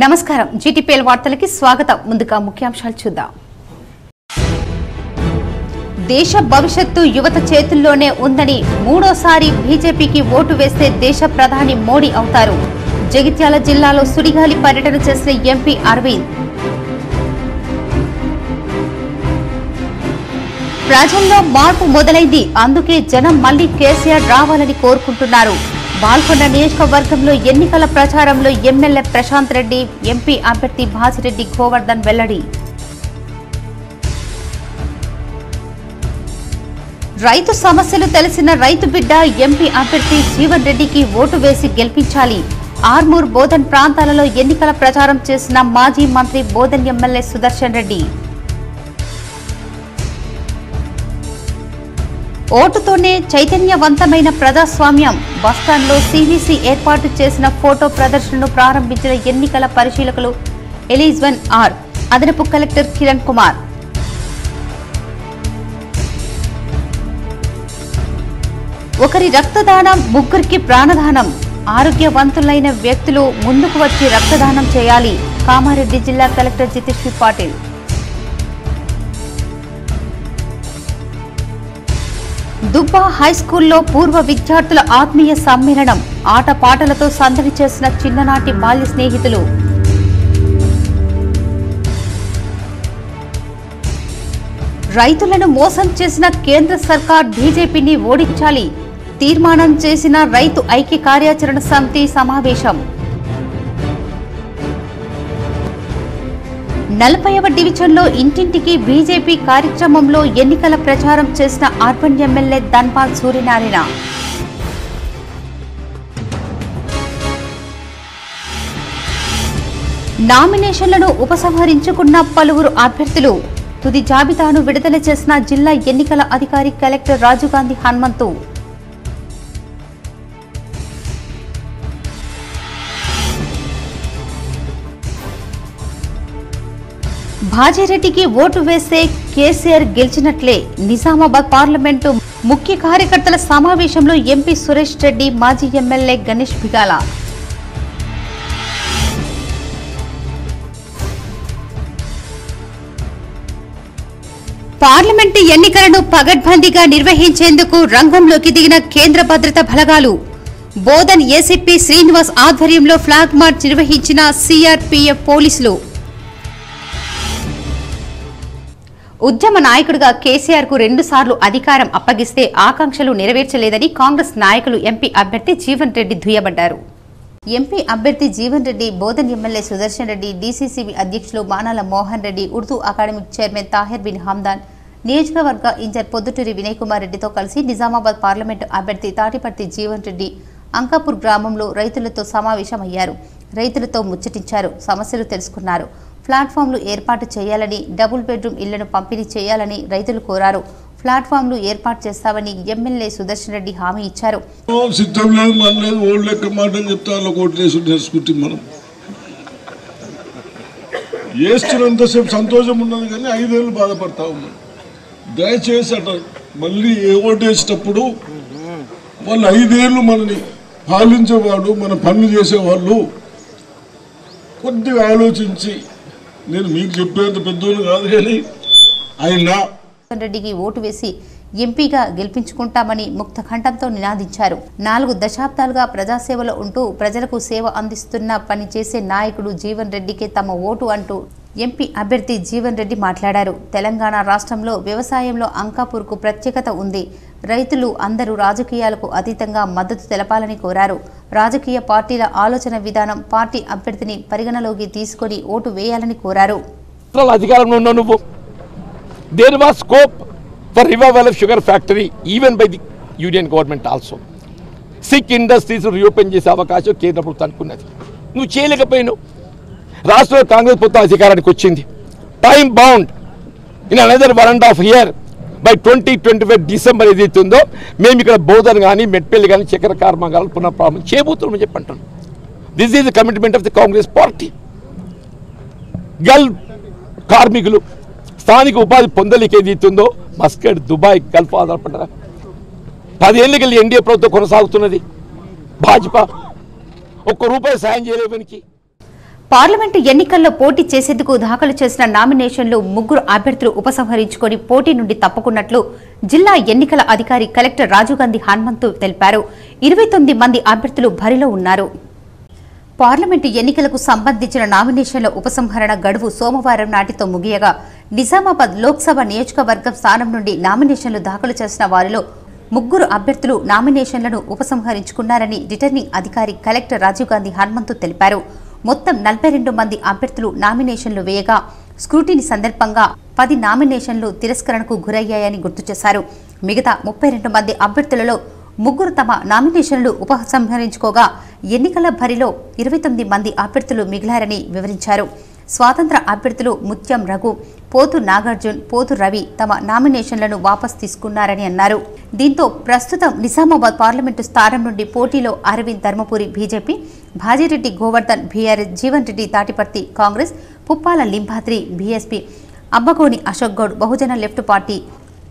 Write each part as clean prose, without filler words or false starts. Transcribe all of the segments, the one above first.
నమస్కారం జీటీపీఎల్ వార్తలకి స్వాగతం ముందుగా ముఖ్యాంశాలు చూద్దాం దేశ భవిష్యత్తు యువత చేతుల్లోనే ఉందని మూడోసారి బీజేపీకి ఓటు వేస్తే దేశ ప్రధాని మోడీ అవుతారు జగిత్యాల జిల్లాలో సుడిగాలి పర్యటన చేసిన ఎంపీ అరవింద్ ప్రజల్లో మార్పు మొదలైంది అందుకే జనం మళ్లీ కేసీఆర్ రావాలని కోరుకుంటున్నారు బాల్కొండ నియోజకవర్గంలో ఎన్నికల ప్రచారంలో ఎమ్మెల్యే ప్రశాంత్ రెడ్డి ఎంపీ అభ్యర్థి భాజిరెడ్డి గోవర్ధన్ వెల్లడి రైతు సమస్యలు తెలిసిన రైతు బిడ్డ ఎంపీ అభ్యర్థి జీవన్ రెడ్డికి ఓటు వేసి గెలిపించాలి ఆర్మూర్ బోధన్ ప్రాంతాలలో ఎన్నికల ప్రచారం చేసిన మాజీ మంత్రి బోధన్ ఎమ్మెల్యే సుదర్శన్ రెడ్డి ఓటుతోనే చైతన్యవంతమైన ప్రజాస్వామ్యం బస్టాండ్లో సీవీసీ ఏర్పాటు చేసిన ఫోటో ప్రదర్శనను ప్రారంభించిన ఎన్నికల పరిశీలకులు ఎలిజ్వెన్ ఆర్ అదనపు కలెక్టర్ కిరణ్ కుమార్ ఒకరి రక్తదానం ముగ్గురికి ప్రాణదానం ఆరోగ్యవంతులైన వ్యక్తులు ముందుకు వచ్చి రక్తదానం చేయాలి కామారెడ్డి జిల్లా కలెక్టర్ జితేశ్వరి పాటిల్ దుబ్బా హైస్కూల్లో పూర్వ విద్యార్థుల ఆత్మీయ సమ్మేళనం ఆటపాటలతో సందడి చేసిన చిన్ననాటి బాల్య స్నేహితులు రైతులను మోసం చేసిన కేంద్ర సర్కార్ బీజేపీని ఓడించాలి తీర్మానం చేసిన రైతు ఐక్య కార్యాచరణ సమితి సమావేశం 40వ డివిజన్లో ఇంటింటికి బీజేపీ కార్యక్రమంలో ఎన్నికల ప్రచారం చేసిన అర్బన్ ఎమ్మెల్యే ధన్పాల్ సూర్యనారాయణ నామినేషన్లను ఉపసంహరించుకున్న పలువురు అభ్యర్థులు తుది జాబితాను విడుదల చేసిన జిల్లా ఎన్నికల అధికారి కలెక్టర్ రాజీవ్ గాంధీ హనుమంతు భాజిరెడ్డికి ఓటు వేస్తే కేసీఆర్ గెలిచినట్లే నిజామాబాద్ పార్లమెంటు ముఖ్య కార్యకర్తల సమావేశంలో ఎంపీ సురేష్ రెడ్డి మాజీ ఎమ్మెల్యే గణేష్ బిగాల పార్లమెంటు ఎన్నికలను పగడ్బందీగా నిర్వహించేందుకు రంగంలోకి దిగిన కేంద్ర భద్రతా బలగాలు బోధన్ ఏసీపీ శ్రీనివాస్ ఆధ్వర్యంలో ఫ్లాగ్ మార్చ్ నిర్వహించిన సీఆర్పీఎఫ్ పోలీసులు ఉద్యమ నాయకుడిగా కేసీఆర్ కు 2 సార్లు అధికారం అప్పగిస్తే ఆకాంక్షలు నెరవేర్చలేదని కాంగ్రెస్ నాయకులు ఎంపీ అభ్యర్థి జీవన్ రెడ్డి దుయ్యబడ్డారు ఎంపీ అభ్యర్థి జీవన్ రెడ్డి బోధన్ ఎమ్మెల్యే సుదర్శన్ రెడ్డి డీసీసీబీ అధ్యక్షులు మానాల మోహన్ రెడ్డి ఉర్దూ అకాడమిక్ చైర్మన్ తాహిర్ బిన్ హమ్దాన్ నియోజకవర్గ ఇన్ఛార్జ్ పొద్దుటూరి వినయ్ కుమార్ రెడ్డితో కలిసి నిజామాబాద్ పార్లమెంటు అభ్యర్థి తాటిపర్తి జీవన్ రెడ్డి అంకాపూర్ గ్రామంలో రైతులతో సమావేశమయ్యారు రైతులతో ముచ్చటించారు సమస్యలు తెలుసుకున్నారు ప్లాట్ఫామ్లు ఏర్పాటు చేయాలని డబుల్ బెడ్రూమ్ ఇళ్లను పంపిణీ చేయాలని రైతులు కోరారు ప్లాట్ఫామ్లు ఏర్పాటు చేస్తామని ఎమ్మెల్యే సుదర్శన్ రెడ్డి హామీ ఇచ్చారు సంతోషం ఉన్నది కానీ 5 ఏళ్ళు బాధపడతా ఉన్నాం దయచేసి అట మళ్ళీ ఓటేసేటప్పుడు వాళ్ళు 5 ఏళ్ళు మనని పాలించేవాడు మన పనులు చేసేవాళ్ళు కొద్దిగా ఆలోచించి నేను మీకు చెప్పేంత పెద్దోళ్ళు కాదు కానీ ఆయన రెడ్డికి ఓటు వేసి ఎంపీగా గెలిపించుకుంటామని ముక్త కంఠంతో నినాదించారు 4 దశాబ్దాలుగా ప్రజాసేవలో ఉంటూ ప్రజలకు సేవ అందిస్తున్న పని చేసే నాయకుడు జీవన్ రెడ్డికే తమ ఓటు అంటూ ఎంపీ అభ్యర్థి జీవన్ రెడ్డి మాట్లాడారు తెలంగాణ రాష్ట్రంలో వ్యవసాయంలో అంకాపూర్కు ప్రత్యేకత ఉంది రైతులు అందరూ రాజకీయాలకు అతీతంగా మద్దతు తెలపాలని కోరారు రాజకీయ పార్టీల ఆలోచన విధానం పార్టీ అభ్యర్థిని పరిగణలోకి తీసుకొని ఓటు వేయాలని కోరారు అధికారంలో ఉన్న నువ్వు there was scope for revival of sugar factory even by the union government also sick industries reopen చేసే అవకాశం కేంద్ర ప్రభుత్వం అనుకున్నది నువ్వు చేయలేకపోయినావు రాష్ట్రంలో కాంగ్రెస్ ప్రభుత్వం అధికారానికి వచ్చింది time bound in another 1.5 year by 2025 December ఏదైతే ఉందో మేము ఇక్కడ బోధన్ కానీ మెట్పల్లి కానీ చక్కెర కర్మాగారాలు పునఃప్రారంభం చేయబోతున్నామని చెప్పి అంటున్నాం this is the commitment of the Congress party Gulf కార్మికులు స్థానిక ఉపాధి పొందలేక ఏదైతుందో మస్కట్ దుబాయ్ గల్ఫ్ ఆధారపడ్డారా 10 ఏళ్ళకి ఎన్డీఏ ప్రభుత్వం కొనసాగుతున్నది భాజపా ఒక్క రూపాయి సాయం చేయలేవనికి పార్లమెంటు ఎన్నికల్లో పోటీ చేసేందుకు దాఖలు చేసిన నామినేషన్లు 3 అభ్యర్థులు ఉపసంహరించుకొని పోటీ నుండి తప్పుకున్నట్లు జిల్లా ఎన్నికల అధికారి కలెక్టర్ రాజీవ్ గాంధీ హనుమంతు తెలిపారు. 29 మంది అభ్యర్థులు బరిలో ఉన్నారు. పార్లమెంటు ఎన్నికలకు సంబంధించిన నామినేషన్ల ఉపసంహరణ గడువు సోమవారం నాటితో ముగియగా నిజామాబాద్ లోక్సభ నియోజకవర్గం స్థానం నుండి నామినేషన్లు దాఖలు చేసిన వారిలో 3 అభ్యర్థులు నామినేషన్లను ఉపసంహరించుకున్నారని రిటర్నింగ్ అధికారి కలెక్టర్ రాజీవ్ గాంధీ హనుమంతు తెలిపారు. మొత్తం 42 మంది అభ్యర్థులు నామినేషన్లు వేయగా స్క్రూటినీ సందర్భంగా 10 నామినేషన్లు తిరస్కరణకు గురయ్యాయని గుర్తు చేశారు. మిగతా 32 మంది అభ్యర్థులలో 3 తమ నామినేషన్లు ఉపసంహరించుకోగా ఎన్నికల బరిలో 29 మంది అభ్యర్థులు మిగిలారని వివరించారు. స్వాతంత్ర అభ్యర్థులు ముత్యం రఘు, పోతు నాగార్జున్, పోతు రవి తమ నామినేషన్లను వాపస్ తీసుకున్నారని అన్నారు. దీంతో ప్రస్తుతం నిజామాబాద్ పార్లమెంటు స్థానం నుండి పోటీలో Arvind Dharmapuri BJP, Bajireddy Govardhan BRS, Jeevan Reddy Thatiparthi Congress, Puppala Limbadri BSP, Abbagoni Ashok Goud Bahujan left party,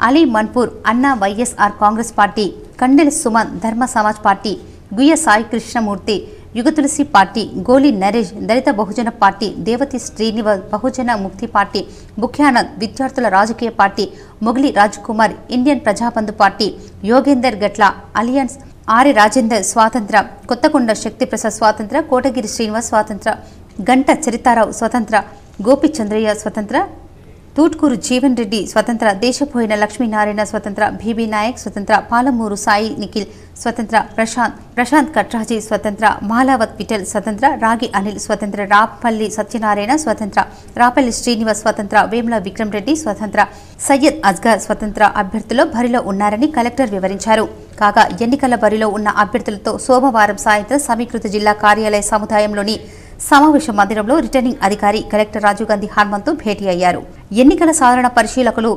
Ali Manpur Anna YSR Congress party, Kandela Suman Dharma Samaj party, Guyya Sai Krishnamurthy Yugatulasi party, Goli Naresh Dalit Bahujan party, Devathi Srinivas Bahujan Mukti party, Bukhyanand విద్యార్థుల రాజకీయ party, Mogali Rajkumar Indian Prajabandhu party, Yogender Gatla alliance, Arya Rajender స్వాతంత్ర, కొత్తకొండ శక్తిప్రసాద్ స్వాతంత్ర, కోటగిరి శ్రీనివాస్ స్వాతంత్ర, గంట చరితారావు స్వతంత్ర, గోపిచంద్రయ్య స్వతంత్ర, తూట్కూరు జీవన్ రెడ్డి స్వతంత్ర, దేశపోయిన లక్ష్మీనారాయణ స్వతంత్ర, బీబీ నాయక్ స్వతంత్ర, పాలమూరు సాయి నిఖిల్ స్వతంత్ర, ప్రశాంత్ కట్రాజీ స్వతంత్ర, మాలావత్ విఠల్ స్వతంత్ర, రాగి అనిల్ స్వతంత్ర, రాపల్లి సత్యనారాయణ స్వతంత్ర, రాపల్లి శ్రీనివాస్ స్వతంత్ర, వేముల విక్రమ్ రెడ్డి స్వతంత్ర, సయ్యద్ అజ్గర్ స్వతంత్ర అభ్యర్థులు బరిలో ఉన్నారని కలెక్టర్ వివరించారు. కాగా ఎన్నికల బరిలో ఉన్న అభ్యర్థులతో సోమవారం సాయంత్రం సమీకృత జిల్లా కార్యాలయ సముదాయంలోని సమావేశ మందిరంలో రిటర్నింగ్ అధికారి కలెక్టర్ రాజీవ్ గాంధీ హనుమంతు భేటీ అయ్యారు. ఎన్నికల సాధారణ పరిశీలకులు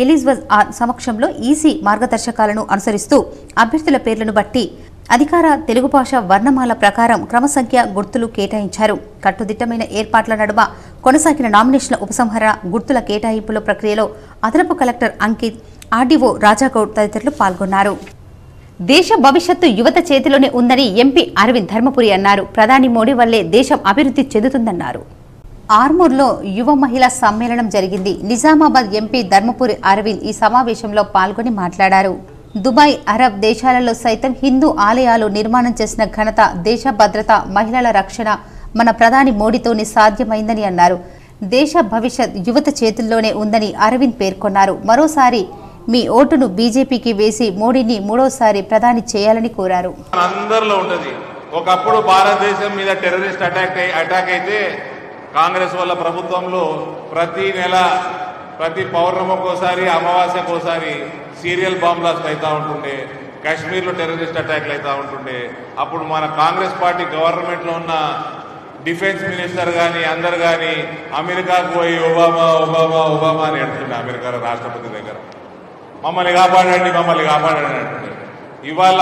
ఎలిజబెత్ సమక్షంలో ఈసీ మార్గదర్శకాలను అనుసరిస్తూ అభ్యర్థుల పేర్లను బట్టి అధికార తెలుగు భాష వర్ణమాల ప్రకారం క్రమసంఖ్య గుర్తులు కేటాయించారు. కట్టుదిట్టమైన ఏర్పాట్ల నడుమ కొనసాగిన నామినేషన్ల ఉపసంహరణ గుర్తుల కేటాయింపుల ప్రక్రియలో అదనపు కలెక్టర్ అంకిత్, ఆర్డీఓ రాజాగౌడ్ తదితరులు పాల్గొన్నారు. దేశ భవిష్యత్తు యువత చేతిలోనే ఉందని ఎంపీ అరవింద్ ధర్మపురి అన్నారు. ప్రధాని మోడీ వల్లే దేశం అభివృద్ధి చెందుతుందన్నారు. ఆర్మూర్లో యువ మహిళా సమ్మేళనం జరిగింది. నిజామాబాద్ ఎంపీ ధర్మపురి అరవింద్ ఈ సమావేశంలో పాల్గొని మాట్లాడారు. దుబాయ్, అరబ్ దేశాలలో సైతం హిందూ ఆలయాలు నిర్మాణం చేసిన ఘనత, దేశ భద్రత, మహిళల రక్షణ మన ప్రధాని మోడీతోనే సాధ్యమైందని అన్నారు. దేశ భవిష్యత్ యువత చేతుల్లోనే ఉందని అరవింద్ పేర్కొన్నారు. మరోసారి మీ ఓటును బీజేపీకి వేసి మోడీని 3వసారి ప్రధాని చేయాలని కోరారు. అందరిలో ఉంటుంది. ఒకప్పుడు భారతదేశం మీద టెర్రరిస్ట్ అటాక్ అయితే కాంగ్రెస్ వల్ల ప్రభుత్వంలో ప్రతి నెల, ప్రతి పౌర్ణమికోసారి, అమావాస్యకోసారి సీరియల్ బాంబ్ బ్లాస్ట్ అవుతూ ఉంటుండే. కాశ్మీర్లో టెర్రరిస్ట్ అటాక్లు అవుతూ ఉంటుండే. అప్పుడు మన కాంగ్రెస్ పార్టీ గవర్నమెంట్లో ఉన్న డిఫెన్స్ మినిస్టర్ కానీ అందరు కానీ అమెరికాకు పోయి ఒబామా ఒబామా ఒబామా అని అంటుండే. అమెరికా రాష్ట్రపతి దగ్గర మమ్మల్ని కాపాడండి, మమ్మల్ని కాపాడండి అంటుండే. ఇవాళ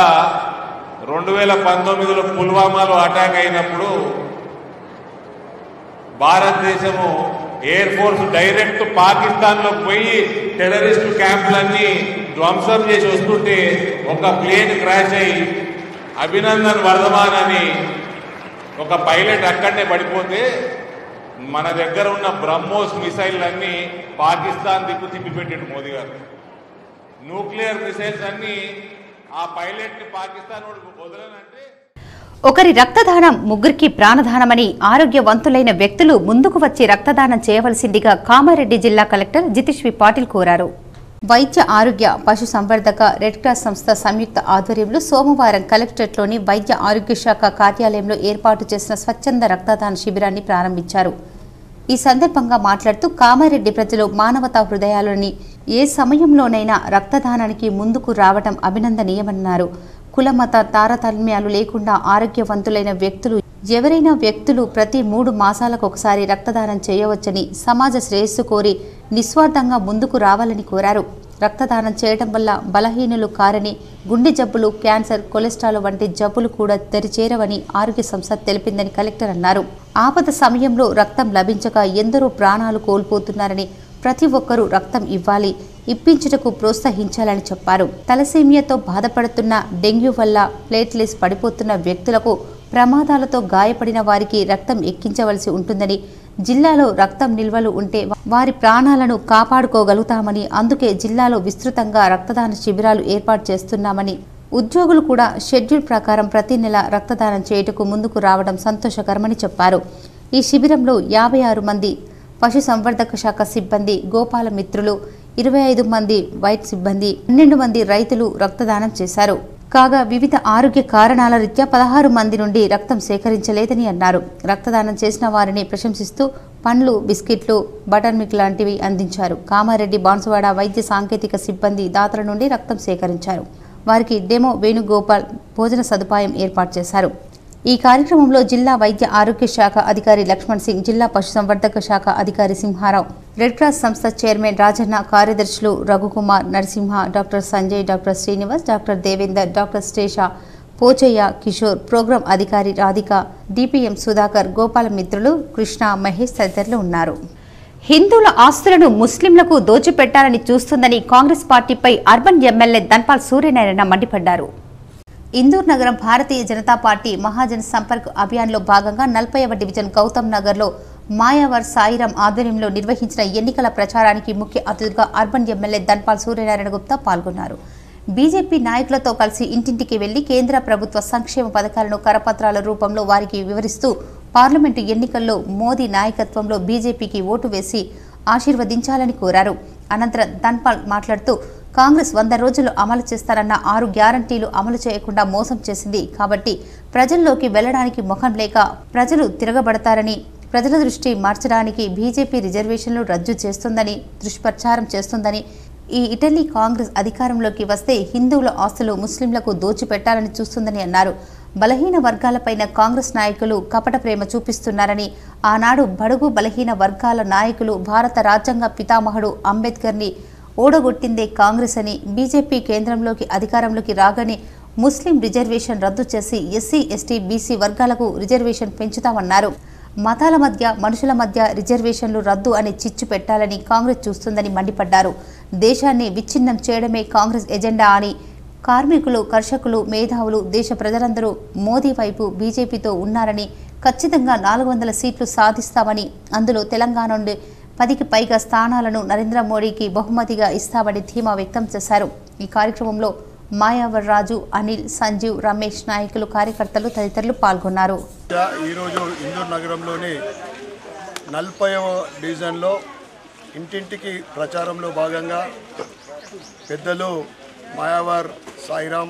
2019లో పుల్వామాలో అటాక్ అయినప్పుడు భారతదేశము ఎయిర్ ఫోర్స్ డైరెక్ట్ పాకిస్తాన్లో పోయి టెర్రరిస్టు క్యాంపులన్నీ ధ్వంసం చేసి వస్తుంటే ఒక ప్లేన్ క్రాష్ అయ్యి అభినందన్ వర్ధమాన్ అని ఒక పైలట్ అక్కడనే పడిపోతే మన దగ్గర ఉన్న బ్రహ్మోస్ మిసైల్ పాకిస్తాన్ దిక్కు తిప్పిపెట్టాడు మోదీ గారు. న్యూక్లియర్ మిసైల్స్ అన్ని ఆ పైలట్ ని పాకిస్తాన్ వదలనంటే ఒకరి రక్తదానం ముగ్గురికి ప్రాణదానమని ఆరోగ్యవంతులైన వ్యక్తులు ముందుకు వచ్చి రక్తదానం చేయవలసిందిగా కామారెడ్డి జిల్లా కలెక్టర్ జితేశ్వి పాటిల్ కోరారు. వైద్య ఆరోగ్య పశు సంవర్ధక రెడ్ క్రాస్ సంస్థ సంయుక్త ఆధ్వర్యంలో సోమవారం కలెక్టరేట్లోని వైద్య ఆరోగ్య శాఖ కార్యాలయంలో ఏర్పాటు చేసిన స్వచ్ఛంద రక్తదాన శిబిరాన్ని ప్రారంభించారు. ఈ సందర్భంగా మాట్లాడుతూ కామారెడ్డి ప్రజలు మానవతా హృదయాలని ఏ సమయంలోనైనా రక్తదానానికి ముందుకు రావడం అభినందనీయమన్నారు. కులమత తారతమ్యాలు లేకుండా ఆరోగ్యవంతులైన వ్యక్తులు ఎవరైనా వ్యక్తులు ప్రతి 3 మాసాలకు ఒకసారి రక్తదానం చేయవచ్చని, సమాజ శ్రేయస్సు కోరి నిస్వార్థంగా ముందుకు రావాలని కోరారు. రక్తదానం చేయడం వల్ల బలహీనులు కారని, గుండె జబ్బులు, క్యాన్సర్, కొలెస్ట్రాల్ వంటి జబ్బులు కూడా దరిచేరవని ఆరోగ్య సంస్థ తెలిపిందని కలెక్టర్ అన్నారు. ఆపద సమయంలో రక్తం లభించక ఎందరో ప్రాణాలు కోల్పోతున్నారని, ప్రతి ఒక్కరూ రక్తం ఇవ్వాలి, ఇప్పించుటకు ప్రోత్సహించాలని చెప్పారు. తలసేమియాతో బాధపడుతున్న, డెంగ్యూ వల్ల ప్లేట్లెట్స్ పడిపోతున్న వ్యక్తులకు ప్రమాదాలతో గాయపడిన వారికి రక్తం ఎక్కించవలసి ఉంటుందని, జిల్లాలో రక్తం నిల్వలు ఉంటే వారి ప్రాణాలను కాపాడుకోగలుగుతామని, అందుకే జిల్లాలో విస్తృతంగా రక్తదాన శిబిరాలు ఏర్పాటు చేస్తున్నామని, ఉద్యోగులు కూడా షెడ్యూల్ ప్రకారం ప్రతి నెల రక్తదానం చేయుటకు ముందుకు రావడం సంతోషకరమని చెప్పారు. ఈ శిబిరంలో 56 మంది పశుసంవర్ధక శాఖ సిబ్బంది, గోపాల మిత్రులు, 25 మంది వైట్ సిబ్బంది, 12 మంది రైతులు రక్తదానం చేశారు. కాగా వివిధ ఆరోగ్య కారణాల రీత్యా 16 మంది నుండి రక్తం సేకరించలేదని అన్నారు. రక్తదానం చేసిన వారిని ప్రశంసిస్తూ పండ్లు, బిస్కెట్లు, బటర్ మిల్క్ లాంటివి అందించారు. కామారెడ్డి, బాన్సువాడ వైద్య సాంకేతిక సిబ్బంది దాతల నుండి రక్తం సేకరించారు. వారికి డెమో వేణుగోపాల్ భోజన సదుపాయం ఏర్పాటు చేశారు. ఈ కార్యక్రమంలో జిల్లా వైద్య ఆరోగ్య శాఖ అధికారి లక్ష్మణ్ సింగ్, జిల్లా పశుసంవర్ధక శాఖ అధికారి సింహారావు, రెడ్ క్రాస్ సంస్థ చైర్మన్ రాజన్న, కార్యదర్శులు Raghukumar, Narasimha, doctor Sanjay, doctor Srinivas, doctor Devender, doctor Stesha, Pochaiah, Kishore, program అధికారి రాధిక, డిపిఎం సుధాకర్, గోపాల మిత్రులు, కృష్ణ, మహేష్ తదితరులు ఉన్నారు. హిందువుల ఆస్తులను ముస్లింలకు దోచిపెట్టాలని చూస్తుందని కాంగ్రెస్ పార్టీపై అర్బన్ ఎమ్మెల్యే ధన్పాల్ సూర్యనారాయణ మండిపడ్డారు. ఇందూర్ నగరం భారతీయ జనతా పార్టీ మహాజన్ సంపర్క్ అభియాన్లో భాగంగా 40వ డివిజన్ గౌతమ్ నగర్లో మాయావర్ సాయిరాం ఆధ్వర్యంలో నిర్వహించిన ఎన్నికల ప్రచారానికి ముఖ్య అతిథిగా అర్బన్ ఎమ్మెల్యే ధన్పాల్ సూర్యనారాయణ గుప్తా పాల్గొన్నారు. బీజేపీ నాయకులతో కలిసి ఇంటింటికి వెళ్లి కేంద్ర ప్రభుత్వ సంక్షేమ పథకాలను కరపత్రాల రూపంలో వారికి వివరిస్తూ పార్లమెంటు ఎన్నికల్లో మోదీ నాయకత్వంలో బీజేపీకి ఓటు వేసి ఆశీర్వదించాలని కోరారు. అనంతరం ధన్పాల్ మాట్లాడుతూ కాంగ్రెస్ 100 రోజులు అమలు చేస్తారన్న 6 గ్యారంటీలు అమలు చేయకుండా మోసం చేసింది. కాబట్టి ప్రజల్లోకి వెళ్లడానికి ముఖం లేక ప్రజలు తిరగబడతారని, ప్రజల దృష్టి మార్చడానికి బీజేపీ రిజర్వేషన్లు రద్దు చేస్తుందని దుష్ప్రచారం చేస్తుందని, ఈ ఇటలీ కాంగ్రెస్ అధికారంలోకి వస్తే హిందువుల ఆస్తులు ముస్లింలకు దోచిపెట్టాలని చూస్తుందని అన్నారు. బలహీన వర్గాలపైన కాంగ్రెస్ నాయకులు కపట ప్రేమ చూపిస్తున్నారని, ఆనాడు బడుగు బలహీన వర్గాల నాయకులు భారత రాజ్యాంగ పితామహుడు అంబేద్కర్ని ఓడగొట్టిందే కాంగ్రెస్ అని, బీజేపీ కేంద్రంలోకి అధికారంలోకి రాగానే ముస్లిం రిజర్వేషన్ రద్దు చేసి ఎస్సీ, ఎస్టీ, బీసీ వర్గాలకు రిజర్వేషన్ పెంచుతామన్నారు. మతాల మధ్య, మనుషుల మధ్య రిజర్వేషన్లు రద్దు అని చిచ్చు పెట్టాలని కాంగ్రెస్ చూస్తుందని మండిపడ్డారు. దేశాన్ని విచ్ఛిన్నం చేయడమే కాంగ్రెస్ ఎజెండా అని, కార్మికులు, కర్షకులు, మేధావులు, దేశ ప్రజలందరూ మోదీ వైపు బీజేపీతో ఉన్నారని, ఖచ్చితంగా 400 సీట్లు సాధిస్తామని, అందులో తెలంగాణ నుండి 10కి పైగా స్థానాలను నరేంద్ర మోడీకి బహుమతిగా ఇస్తామని ధీమా వ్యక్తం చేశారు. ఈ కార్యక్రమంలో మాయావర్ రాజు, అనిల్, సంజీవ్, రమేష్, నాయకులు, కార్యకర్తలు తదితరులు పాల్గొన్నారు. ఈరోజు ఇందూర్ నగరంలోని 40వ డివిజన్లో ఇంటింటికి ప్రచారంలో భాగంగా పెద్దలు మాయావర్ సాయిరాం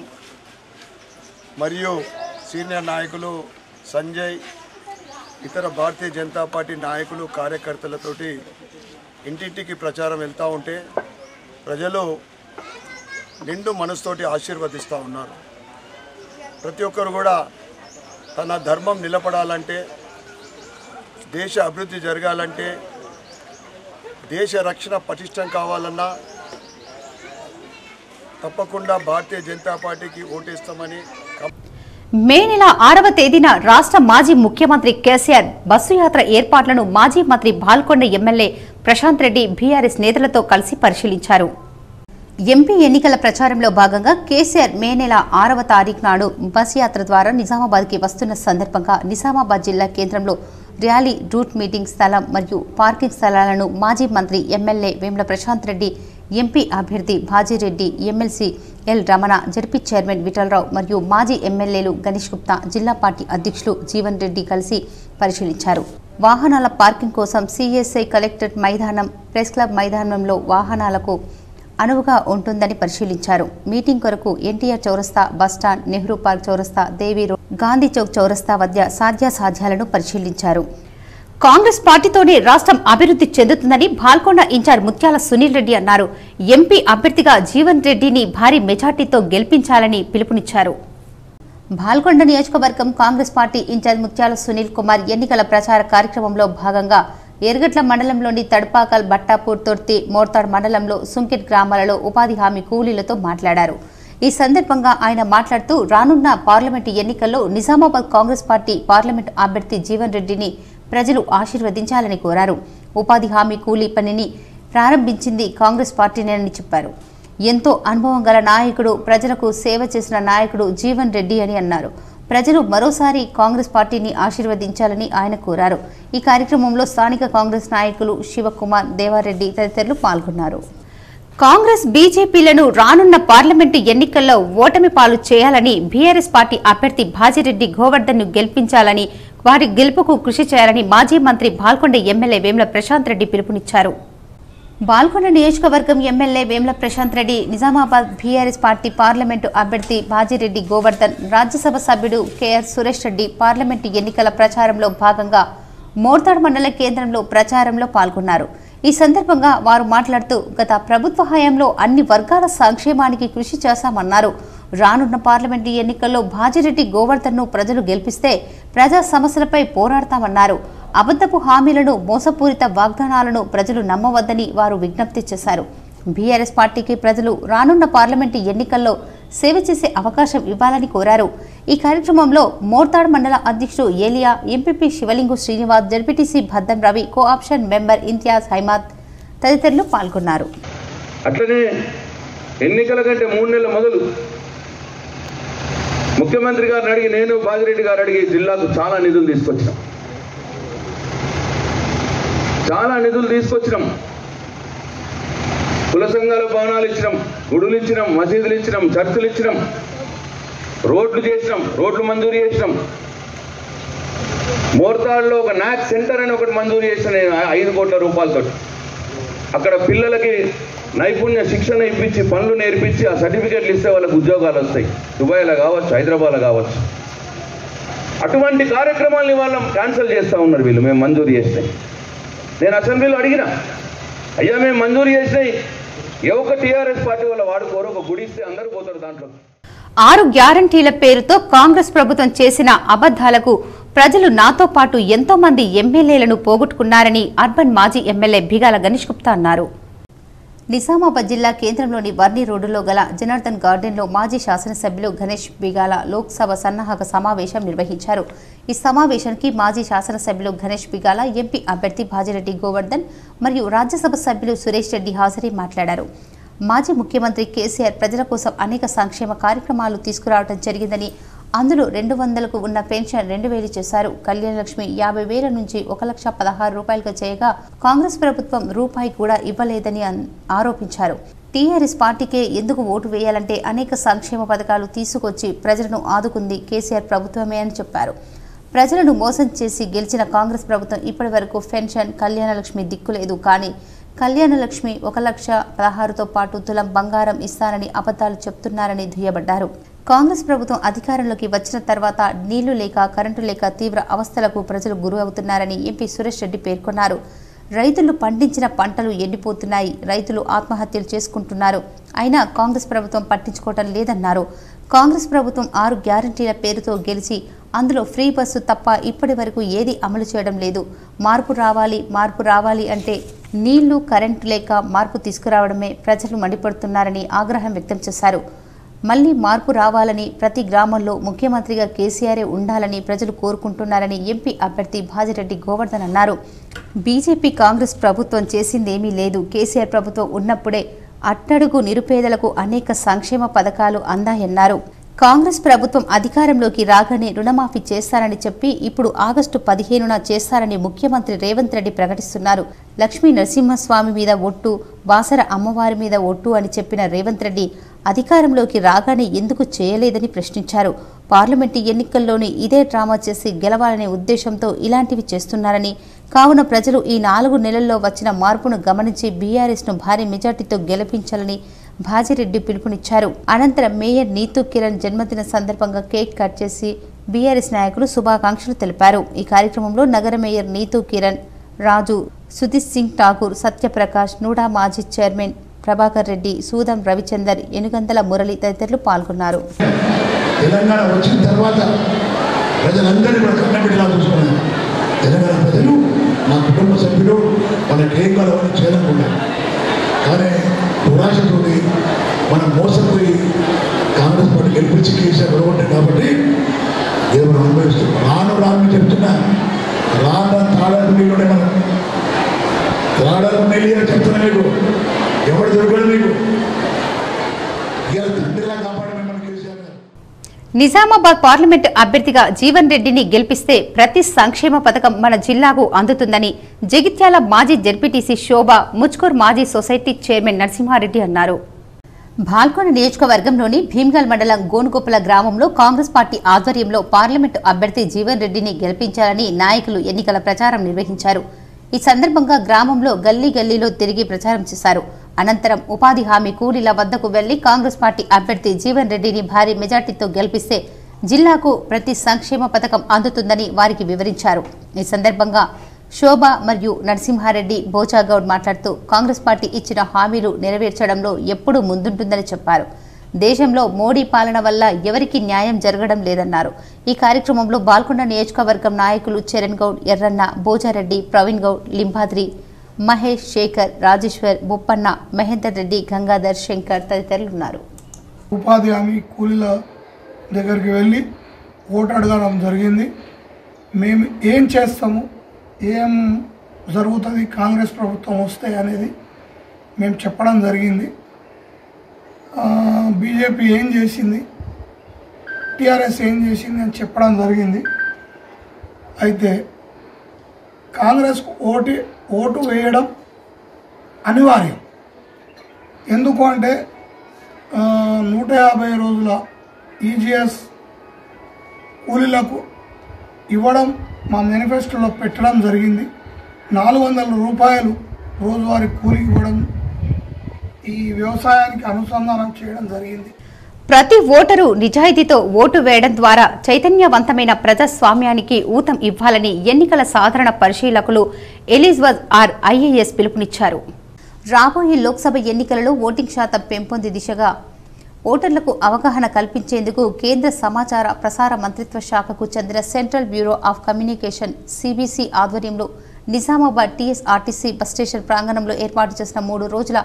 మరియు సీనియర్ నాయకులు సంజయ్, ఇతర భారతీయ జనతా పార్టీ నాయకులు, కార్యకర్తలతోటి ఇంటింటికి ప్రచారం వెళ్తూ ఉంటే ప్రజలు నిండు మనసుతోటి ఆశీర్వదిస్తూ ఉన్నారు. ప్రతి ఒక్కరు కూడా తన ధర్మం నిలబడాలంటే, దేశ అభివృద్ధి జరగాలంటే, దేశ రక్షణ పటిష్టం కావాలన్నా తప్పకుండా భారతీయ జనతా పార్టీకి ఓటేస్తామని. మే నెల 6వ తేదీన రాష్ట్ర మాజీ ముఖ్యమంత్రి కేసీఆర్ బస్సు యాత్ర ఏర్పాట్లను మాజీ మంత్రి బాల్కొండ ఎమ్మెల్యే ప్రశాంత్ రెడ్డి బీఆర్ఎస్ నేతలతో కలిసి పరిశీలించారు. ఎంపీ ఎన్నికల ప్రచారంలో భాగంగా కేసీఆర్ మే నెల 6వ తారీఖు నాడు బస్ యాత్ర ద్వారా నిజామాబాద్కి వస్తున్న సందర్భంగా నిజామాబాద్ జిల్లా కేంద్రంలో ర్యాలీ, రూట్ మీటింగ్ స్థలం మరియు పార్కింగ్ స్థలాలను మాజీ మంత్రి ఎమ్మెల్యే వేముల ప్రశాంత్ రెడ్డి, ఎంపీ అభ్యర్థి Bajireddy, MLC L Ramana, ZP chairman Vithal Rao మరియు మాజీ ఎమ్మెల్యేలు గణేష్ గుప్తా, జిల్లా పార్టీ అధ్యక్షులు జీవన్ రెడ్డి కలిసి పరిశీలించారు. వాహనాల పార్కింగ్ కోసం సిఎస్ఐ కలెక్టరేట్ మైదానం, ప్రెస్ క్లబ్ మైదానంలో వాహనాలకు అనువుగా ఉంటుందని పరిశీలించారు. మీటింగ్ కొరకు ఎన్టీఆర్ చౌరస్తా, బస్టాండ్, నెహ్రూ పార్క్ చౌరస్తా, దేవీ రోడ్, గాంధీ చౌక్ చౌరస్తా వద్ద సాధ్యాసాధ్యాలను పరిశీలించారు. కాంగ్రెస్ పార్టీతోనే రాష్ట్రం అభివృద్ధి చెందుతుందని బాల్కొండ ఇన్ఛార్జ్ ముత్యాల సునీల్ రెడ్డి అన్నారు. ఎంపీ అభ్యర్థిగా జీవన్ రెడ్డిని భారీ మెజార్టీతో గెలిపించాలని పిలుపునిచ్చారు. బాల్కొండ నియోజకవర్గం కాంగ్రెస్ పార్టీ ఇన్ఛార్జ్ ముత్యాల సునీల్ కుమార్ ఎన్నికల ప్రచార కార్యక్రమంలో భాగంగా ఎర్గట్ల మండలంలోని తడ్పాకల్, బట్టాపూర్, తొర్తి, మోర్తాడ్ మండలంలో సుంకెట్ గ్రామాలలో ఉపాధి హామీ కూలీలతో మాట్లాడారు. ఈ సందర్భంగా ఆయన మాట్లాడుతూ రానున్న పార్లమెంటు ఎన్నికల్లో నిజామాబాద్ కాంగ్రెస్ పార్టీ పార్లమెంటు అభ్యర్థి జీవన్ రెడ్డిని ప్రజలు ఆశీర్వదించాలని కోరారు. ఉపాధి హామీ కూలీ పనిని ప్రారంభించింది కాంగ్రెస్ పార్టీనేనని చెప్పారు. ఎంతో అనుభవం గల నాయకుడు, ప్రజలకు సేవ చేసిన నాయకుడు జీవన్ రెడ్డి అని అన్నారు. ప్రజలు మరోసారి కాంగ్రెస్ పార్టీని ఆశీర్వదించాలని ఆయన కోరారు. ఈ కార్యక్రమంలో స్థానిక కాంగ్రెస్ నాయకులు శివకుమార్, దేవారెడ్డి తదితరులు పాల్గొన్నారు. కాంగ్రెస్ బీజేపీలను రానున్న పార్లమెంటు ఎన్నికల్లో ఓటమి పాలు చేయాలని బీఆర్ఎస్ పార్టీ అభ్యర్థి భాజిరెడ్డి గోవర్ధన్ ను గెలిపించాలని, వారి గెలుపుకు కృషి చేయాలని మాజీ మంత్రి బాల్కొండ ఎమ్మెల్యే వేముల ప్రశాంత్ రెడ్డి పిలుపునిచ్చారు. బాల్కొండ నియోజకవర్గం MLA Vemula Prashanth Reddy Nizamabad BRS party parliament అభ్యర్థి భాజిరెడ్డి గోవర్ధన్, రాజ్యసభ సభ్యుడు కేఆర్ సురేష్ రెడ్డి పార్లమెంటు ఎన్నికల ప్రచారంలో భాగంగా మోర్తాడ్ మండల కేంద్రంలో ప్రచారంలో పాల్గొన్నారు. ఈ సందర్భంగా వారు మాట్లాడుతూ గత ప్రభుత్వ హయాంలో అన్ని వర్గాల సంక్షేమానికి కృషి చేశామన్నారు. రానున్న పార్లమెంటు ఎన్నికల్లో భాజిరెడ్డి గోవర్ధన్ ను ప్రజలు గెలిపిస్తే ప్రజా సమస్యలపై పోరాడతామన్నారు. అబద్ధపు హామీలను, మోసపూరిత వాగ్దానాలను ప్రజలు నమ్మవద్దని వారు విజ్ఞప్తి చేశారు. బీఆర్ఎస్ పార్టీకి ప్రజలు రానున్న పార్లమెంటు ఎన్నికల్లో సేవ చేసే అవకాశం ఇవ్వాలని కోరారు. ఈ కార్యక్రమంలో మోర్తాడ్ మండల అధ్యక్షుడు Eliya, MPP Shivalingu Srinivas, ZPTC Bhaddam Ravi, cooption member Imtiaz Haimad తదితరులు పాల్గొన్నారు. అట్లనే ఎన్నికల కంటే 3 నెలల మొదలు ముఖ్యమంత్రి గారిని అడిగి, నేను భాజిరెడ్డి గారు అడిగి జిల్లాకు చాలా నిధులు తీసుకొచ్చినాం. కుల సంఘాల భవనాలు ఇచ్చినాం, గుడులు ఇచ్చినాం, మసీదులు ఇచ్చినాం, చర్చిలు ఇచ్చినాం, రోడ్లు మంజూరు చేసినాం. మోర్తాడ్లో ఒక నాక్ సెంటర్ అని ఒకటి మంజూరు చేసిన 5 కోట్ల రూపాయలతో. అక్కడ పిల్లలకి నైపుణ్య శిక్షణ ఇప్పించి, పనులు నేర్పించి, ఆ సర్టిఫికెట్లు ఇస్తే వాళ్ళకి ఉద్యోగాలు వస్తాయి. దుబాయ్లో కావచ్చు, హైదరాబాద్లో కావచ్చు. అటువంటి కార్యక్రమాలని వాళ్ళం క్యాన్సిల్ చేస్తూ ఉన్నారు వీళ్ళు. మేము మంజూరు చేస్తే, నేను అసెంబ్లీలో అడిగినా, అయ్యా మేము మంజూరు చేసినాయి ఏ ఒక్క టీఆర్ఎస్ పార్టీ వాళ్ళ వాడుకోరు, ఒక గుడి ఇస్తే అందరూ పోతారు దాంట్లో. 6 గ్యారంటీల పేరుతో కాంగ్రెస్ ప్రభుత్వం చేసిన అబద్ధాలకు ప్రజలు నాతో పాటు ఎంతో మంది ఎమ్మెల్యేలను పోగొట్టుకున్నారని అర్బన్ మాజీ ఎమ్మెల్యే బిగాల గణేష్ గుప్తా అన్నారు. నిజామాబాద్ జిల్లా కేంద్రంలోని వర్ణి రోడ్డులో గల జనార్దన్ గార్డెన్లో మాజీ శాసనసభ్యులు గణేష్ బిగాల లోక్సభ సన్నాహక సమావేశం నిర్వహించారు. ఈ సమావేశానికి మాజీ శాసనసభ్యులు గణేష్ బిగాల, ఎంపీ అభ్యర్థి భాజిరెడ్డి గోవర్ధన్ మరియు రాజ్యసభ సభ్యులు సురేష్ రెడ్డి హాజరై మాట్లాడారు. మాజీ ముఖ్యమంత్రి కేసీఆర్ ప్రజల కోసం అనేక సంక్షేమ కార్యక్రమాలు తీసుకురావడం జరిగిందని, అందులో 200కు ఉన్న పెన్షన్ 2000 చేశారు. కళ్యాణ లక్ష్మి 50,000 నుంచి 1,16,000 రూపాయలుగా చేయగా కాంగ్రెస్ ప్రభుత్వం రూపాయి కూడా ఇవ్వలేదని ఆరోపించారు. టీఆర్ఎస్ పార్టీకే ఎందుకు ఓటు వేయాలంటే అనేక సంక్షేమ పథకాలు తీసుకొచ్చి ప్రజలను ఆదుకుంది కేసీఆర్ ప్రభుత్వమే అని చెప్పారు. ప్రజలను మోసం చేసి గెలిచిన కాంగ్రెస్ ప్రభుత్వం ఇప్పటి వరకు పెన్షన్, కళ్యాణ లక్ష్మి దిక్కులేదు. కానీ కళ్యాణ లక్ష్మి 1,16,000తో పాటు తులం బంగారం ఇస్తానని అబద్ధాలు చెప్తున్నారని దుయ్యబడ్డారు. కాంగ్రెస్ ప్రభుత్వం అధికారంలోకి వచ్చిన తర్వాత నీళ్లు లేక, కరెంటు లేక తీవ్ర అవస్థలకు ప్రజలు గురి అవుతున్నారని ఎంపీ సురేష్ రెడ్డి పేర్కొన్నారు. రైతులు పండించిన పంటలు ఎండిపోతున్నాయి, రైతులు ఆత్మహత్యలు చేసుకుంటున్నారు. అయినా కాంగ్రెస్ ప్రభుత్వం పట్టించుకోవటం లేదన్నారు. కాంగ్రెస్ ప్రభుత్వం 6 గ్యారంటీల పేరుతో గెలిచి అందులో ఫ్రీ బస్సు తప్ప ఇప్పటి వరకు ఏది అమలు చేయడం లేదు. మార్పు రావాలి అంటే నీళ్లు, కరెంటు లేక మార్పు తీసుకురావడమే ప్రజలు మండిపడుతున్నారని ఆగ్రహం వ్యక్తం చేశారు. మళ్లీ మార్పు రావాలని, ప్రతి గ్రామంలో ముఖ్యమంత్రిగా కేసీఆరే ఉండాలని ప్రజలు కోరుకుంటున్నారని ఎంపీ అభ్యర్థి భాజిరెడ్డి గోవర్ధన్ అన్నారు. బీజేపీ, కాంగ్రెస్ ప్రభుత్వం చేసిందేమీ లేదు. కేసీఆర్ ప్రభుత్వం ఉన్నప్పుడే అట్టడుగు నిరుపేదలకు అనేక సంక్షేమ పథకాలు అందాయన్నారు. కాంగ్రెస్ ప్రభుత్వం అధికారంలోకి రాగానే రుణమాఫీ చేస్తారని చెప్పి ఇప్పుడు ఆగస్టు 15న చేస్తారని ముఖ్యమంత్రి రేవంత్ రెడ్డి ప్రకటిస్తున్నారు. లక్ష్మీ నరసింహస్వామి మీద ఒట్టు, బాసర అమ్మవారి మీద ఒట్టు అని చెప్పిన రేవంత్ రెడ్డి అధికారంలోకి రాగానే ఎందుకు చేయలేదని ప్రశ్నించారు. పార్లమెంటు ఎన్నికల్లోని ఇదే డ్రామా చేసి గెలవాలనే ఉద్దేశంతో ఇలాంటివి చేస్తున్నారని, కావున ప్రజలు ఈ 4 నెలల్లో వచ్చిన మార్పును గమనించి బీఆర్ఎస్ను భారీ మెజార్టీతో గెలిపించాలని భాజిరెడ్డి పిలుపునిచ్చారు. అనంతరం మేయర్ నీతూ కిరణ్ జన్మదిన సందర్భంగా కేక్ కట్ చేసి బీఆర్ఎస్ నాయకులు శుభాకాంక్షలు తెలిపారు. ఈ కార్యక్రమంలో నగర మేయర్ నీతూ కిరణ్, రాజు, సుధీర్ సింగ్ ఠాకూర్, సత్యప్రకాష్, నూడా మాజీ చైర్మన్ ప్రభాకర్ రెడ్డి, సూదం రవిచందర్, ఎనుగంతల మురళి తదితరులు పాల్గొన్నారు. తెలంగాణ వచ్చిన తర్వాత ప్రజలందరినీ కూడా కన్నబిడ్డలా చూసుకున్నారు. తెలంగాణ ప్రజలు నా కుటుంబ సభ్యులు వాళ్ళకి ఏం కావాలని చేయాలనుకున్నారు. కానీ దురాశతో మనం మోసపోయి కాంగ్రెస్ పార్టీ గెలిపించి కేసీఆర్ గొడవట్టారు. కాబట్టి దేవుడు అనుభవిస్తున్నాం. రాను చెప్తున్నా, రాను తాళాలు నీళ్ళునే మనం తాళాలు నీళ్ళు చెప్తున్నా. మీకు ఎవరు దొరకడు. మీకు తండ్రిలా కాపాడమే మన కేసీఆర్. నిజామాబాద్ పార్లమెంటు అభ్యర్థిగా జీవన్ రెడ్డిని గెలిపిస్తే ప్రతి సంక్షేమ పథకం మన జిల్లాకు అందుతుందని జగిత్యాల మాజీ జెడ్పీటీసీ శోభ, ముచ్కూర్ మాజీ సొసైటీ చైర్మన్ నరసింహారెడ్డి అన్నారు. బాల్కొండ నియోజకవర్గంలోని భీమ్గల్ మండలం గోనుగోపుల గ్రామంలో కాంగ్రెస్ పార్టీ ఆధ్వర్యంలో పార్లమెంటు అభ్యర్థి జీవన్ రెడ్డిని గెలిపించాలని నాయకులు ఎన్నికల ప్రచారం నిర్వహించారు. ఈ సందర్భంగా గ్రామంలో గల్లీ గల్లీలో తిరిగి ప్రచారం చేశారు. అనంతరం ఉపాధి హామీ కూలీల వద్దకు వెళ్లి కాంగ్రెస్ పార్టీ అభ్యర్థి జీవన్ రెడ్డిని భారీ మెజార్టీతో గెలిపిస్తే జిల్లాకు ప్రతి సంక్షేమ పథకం అందుతుందని వారికి వివరించారు. ఈ సందర్భంగా శోభ మరియు నరసింహారెడ్డి బోచాగౌడ్ మాట్లాడుతూ కాంగ్రెస్ పార్టీ ఇచ్చిన హామీలు నెరవేర్చడంలో ఎప్పుడూ ముందుంటుందని చెప్పారు. దేశంలో మోడీ పాలన వల్ల ఎవరికీ న్యాయం జరగడం లేదన్నారు. ఈ కార్యక్రమంలో బాల్కొండ నియోజకవర్గం నాయకులు చరణ్ గౌడ్, ఎర్రన్న, బోజారెడ్డి, ప్రవీణ్ గౌడ్, లింబాద్రి, మహేష్, శేఖర్, రాజేశ్వర్, బొప్పన్న, మహేందర్ రెడ్డి, గంగాధర్, శంకర్ తదితరులు ఉన్నారు. ఉపాధి హామీ కూలీల దగ్గరికి వెళ్ళి ఓటు అడగడం జరిగింది. మేము ఏం చేస్తాము, ఏం జరుగుతుంది కాంగ్రెస్ ప్రభుత్వం వస్తే అనేది మేము చెప్పడం జరిగింది. బీజేపీ ఏం చేసింది, టీఆర్ఎస్ ఏం చేసింది అని చెప్పడం జరిగింది. అయితే కాంగ్రెస్కు ఓటు వేయడం అనివార్యం. ఎందుకు అంటే 150 రోజుల ఈజీఎస్ కూలీలకు ఇవ్వడం మా మేనిఫెస్టోలో పెట్టడం జరిగింది. 400 రూపాయలు రోజువారీ కూలి ఇవ్వడం ఈ వ్యవసాయానికి అనుసంధానం చేయడం జరిగింది. ప్రతి ఓటరు నిజాయితీతో ఓటు వేయడం ద్వారా చైతన్యవంతమైన ప్రజాస్వామ్యానికి ఊతం ఇవ్వాలని ఎన్నికల సాధారణ పరిశీలకులు ఎలిజబెత్ ఆర్ ఐఏఎస్ పిలుపునిచ్చారు. రాబోయే లోక్సభ ఎన్నికలలో ఓటింగ్ శాతం పెంపొంది దిశగా ఓటర్లకు అవగాహన కల్పించేందుకు కేంద్ర సమాచార ప్రసార మంత్రిత్వ శాఖకు చెందిన central bureau of communication CBC ఆధ్వర్యంలో నిజామాబాద్ టీఎస్ఆర్టీసీ బస్ స్టేషన్ ప్రాంగణంలో ఏర్పాటు చేసిన 3 రోజుల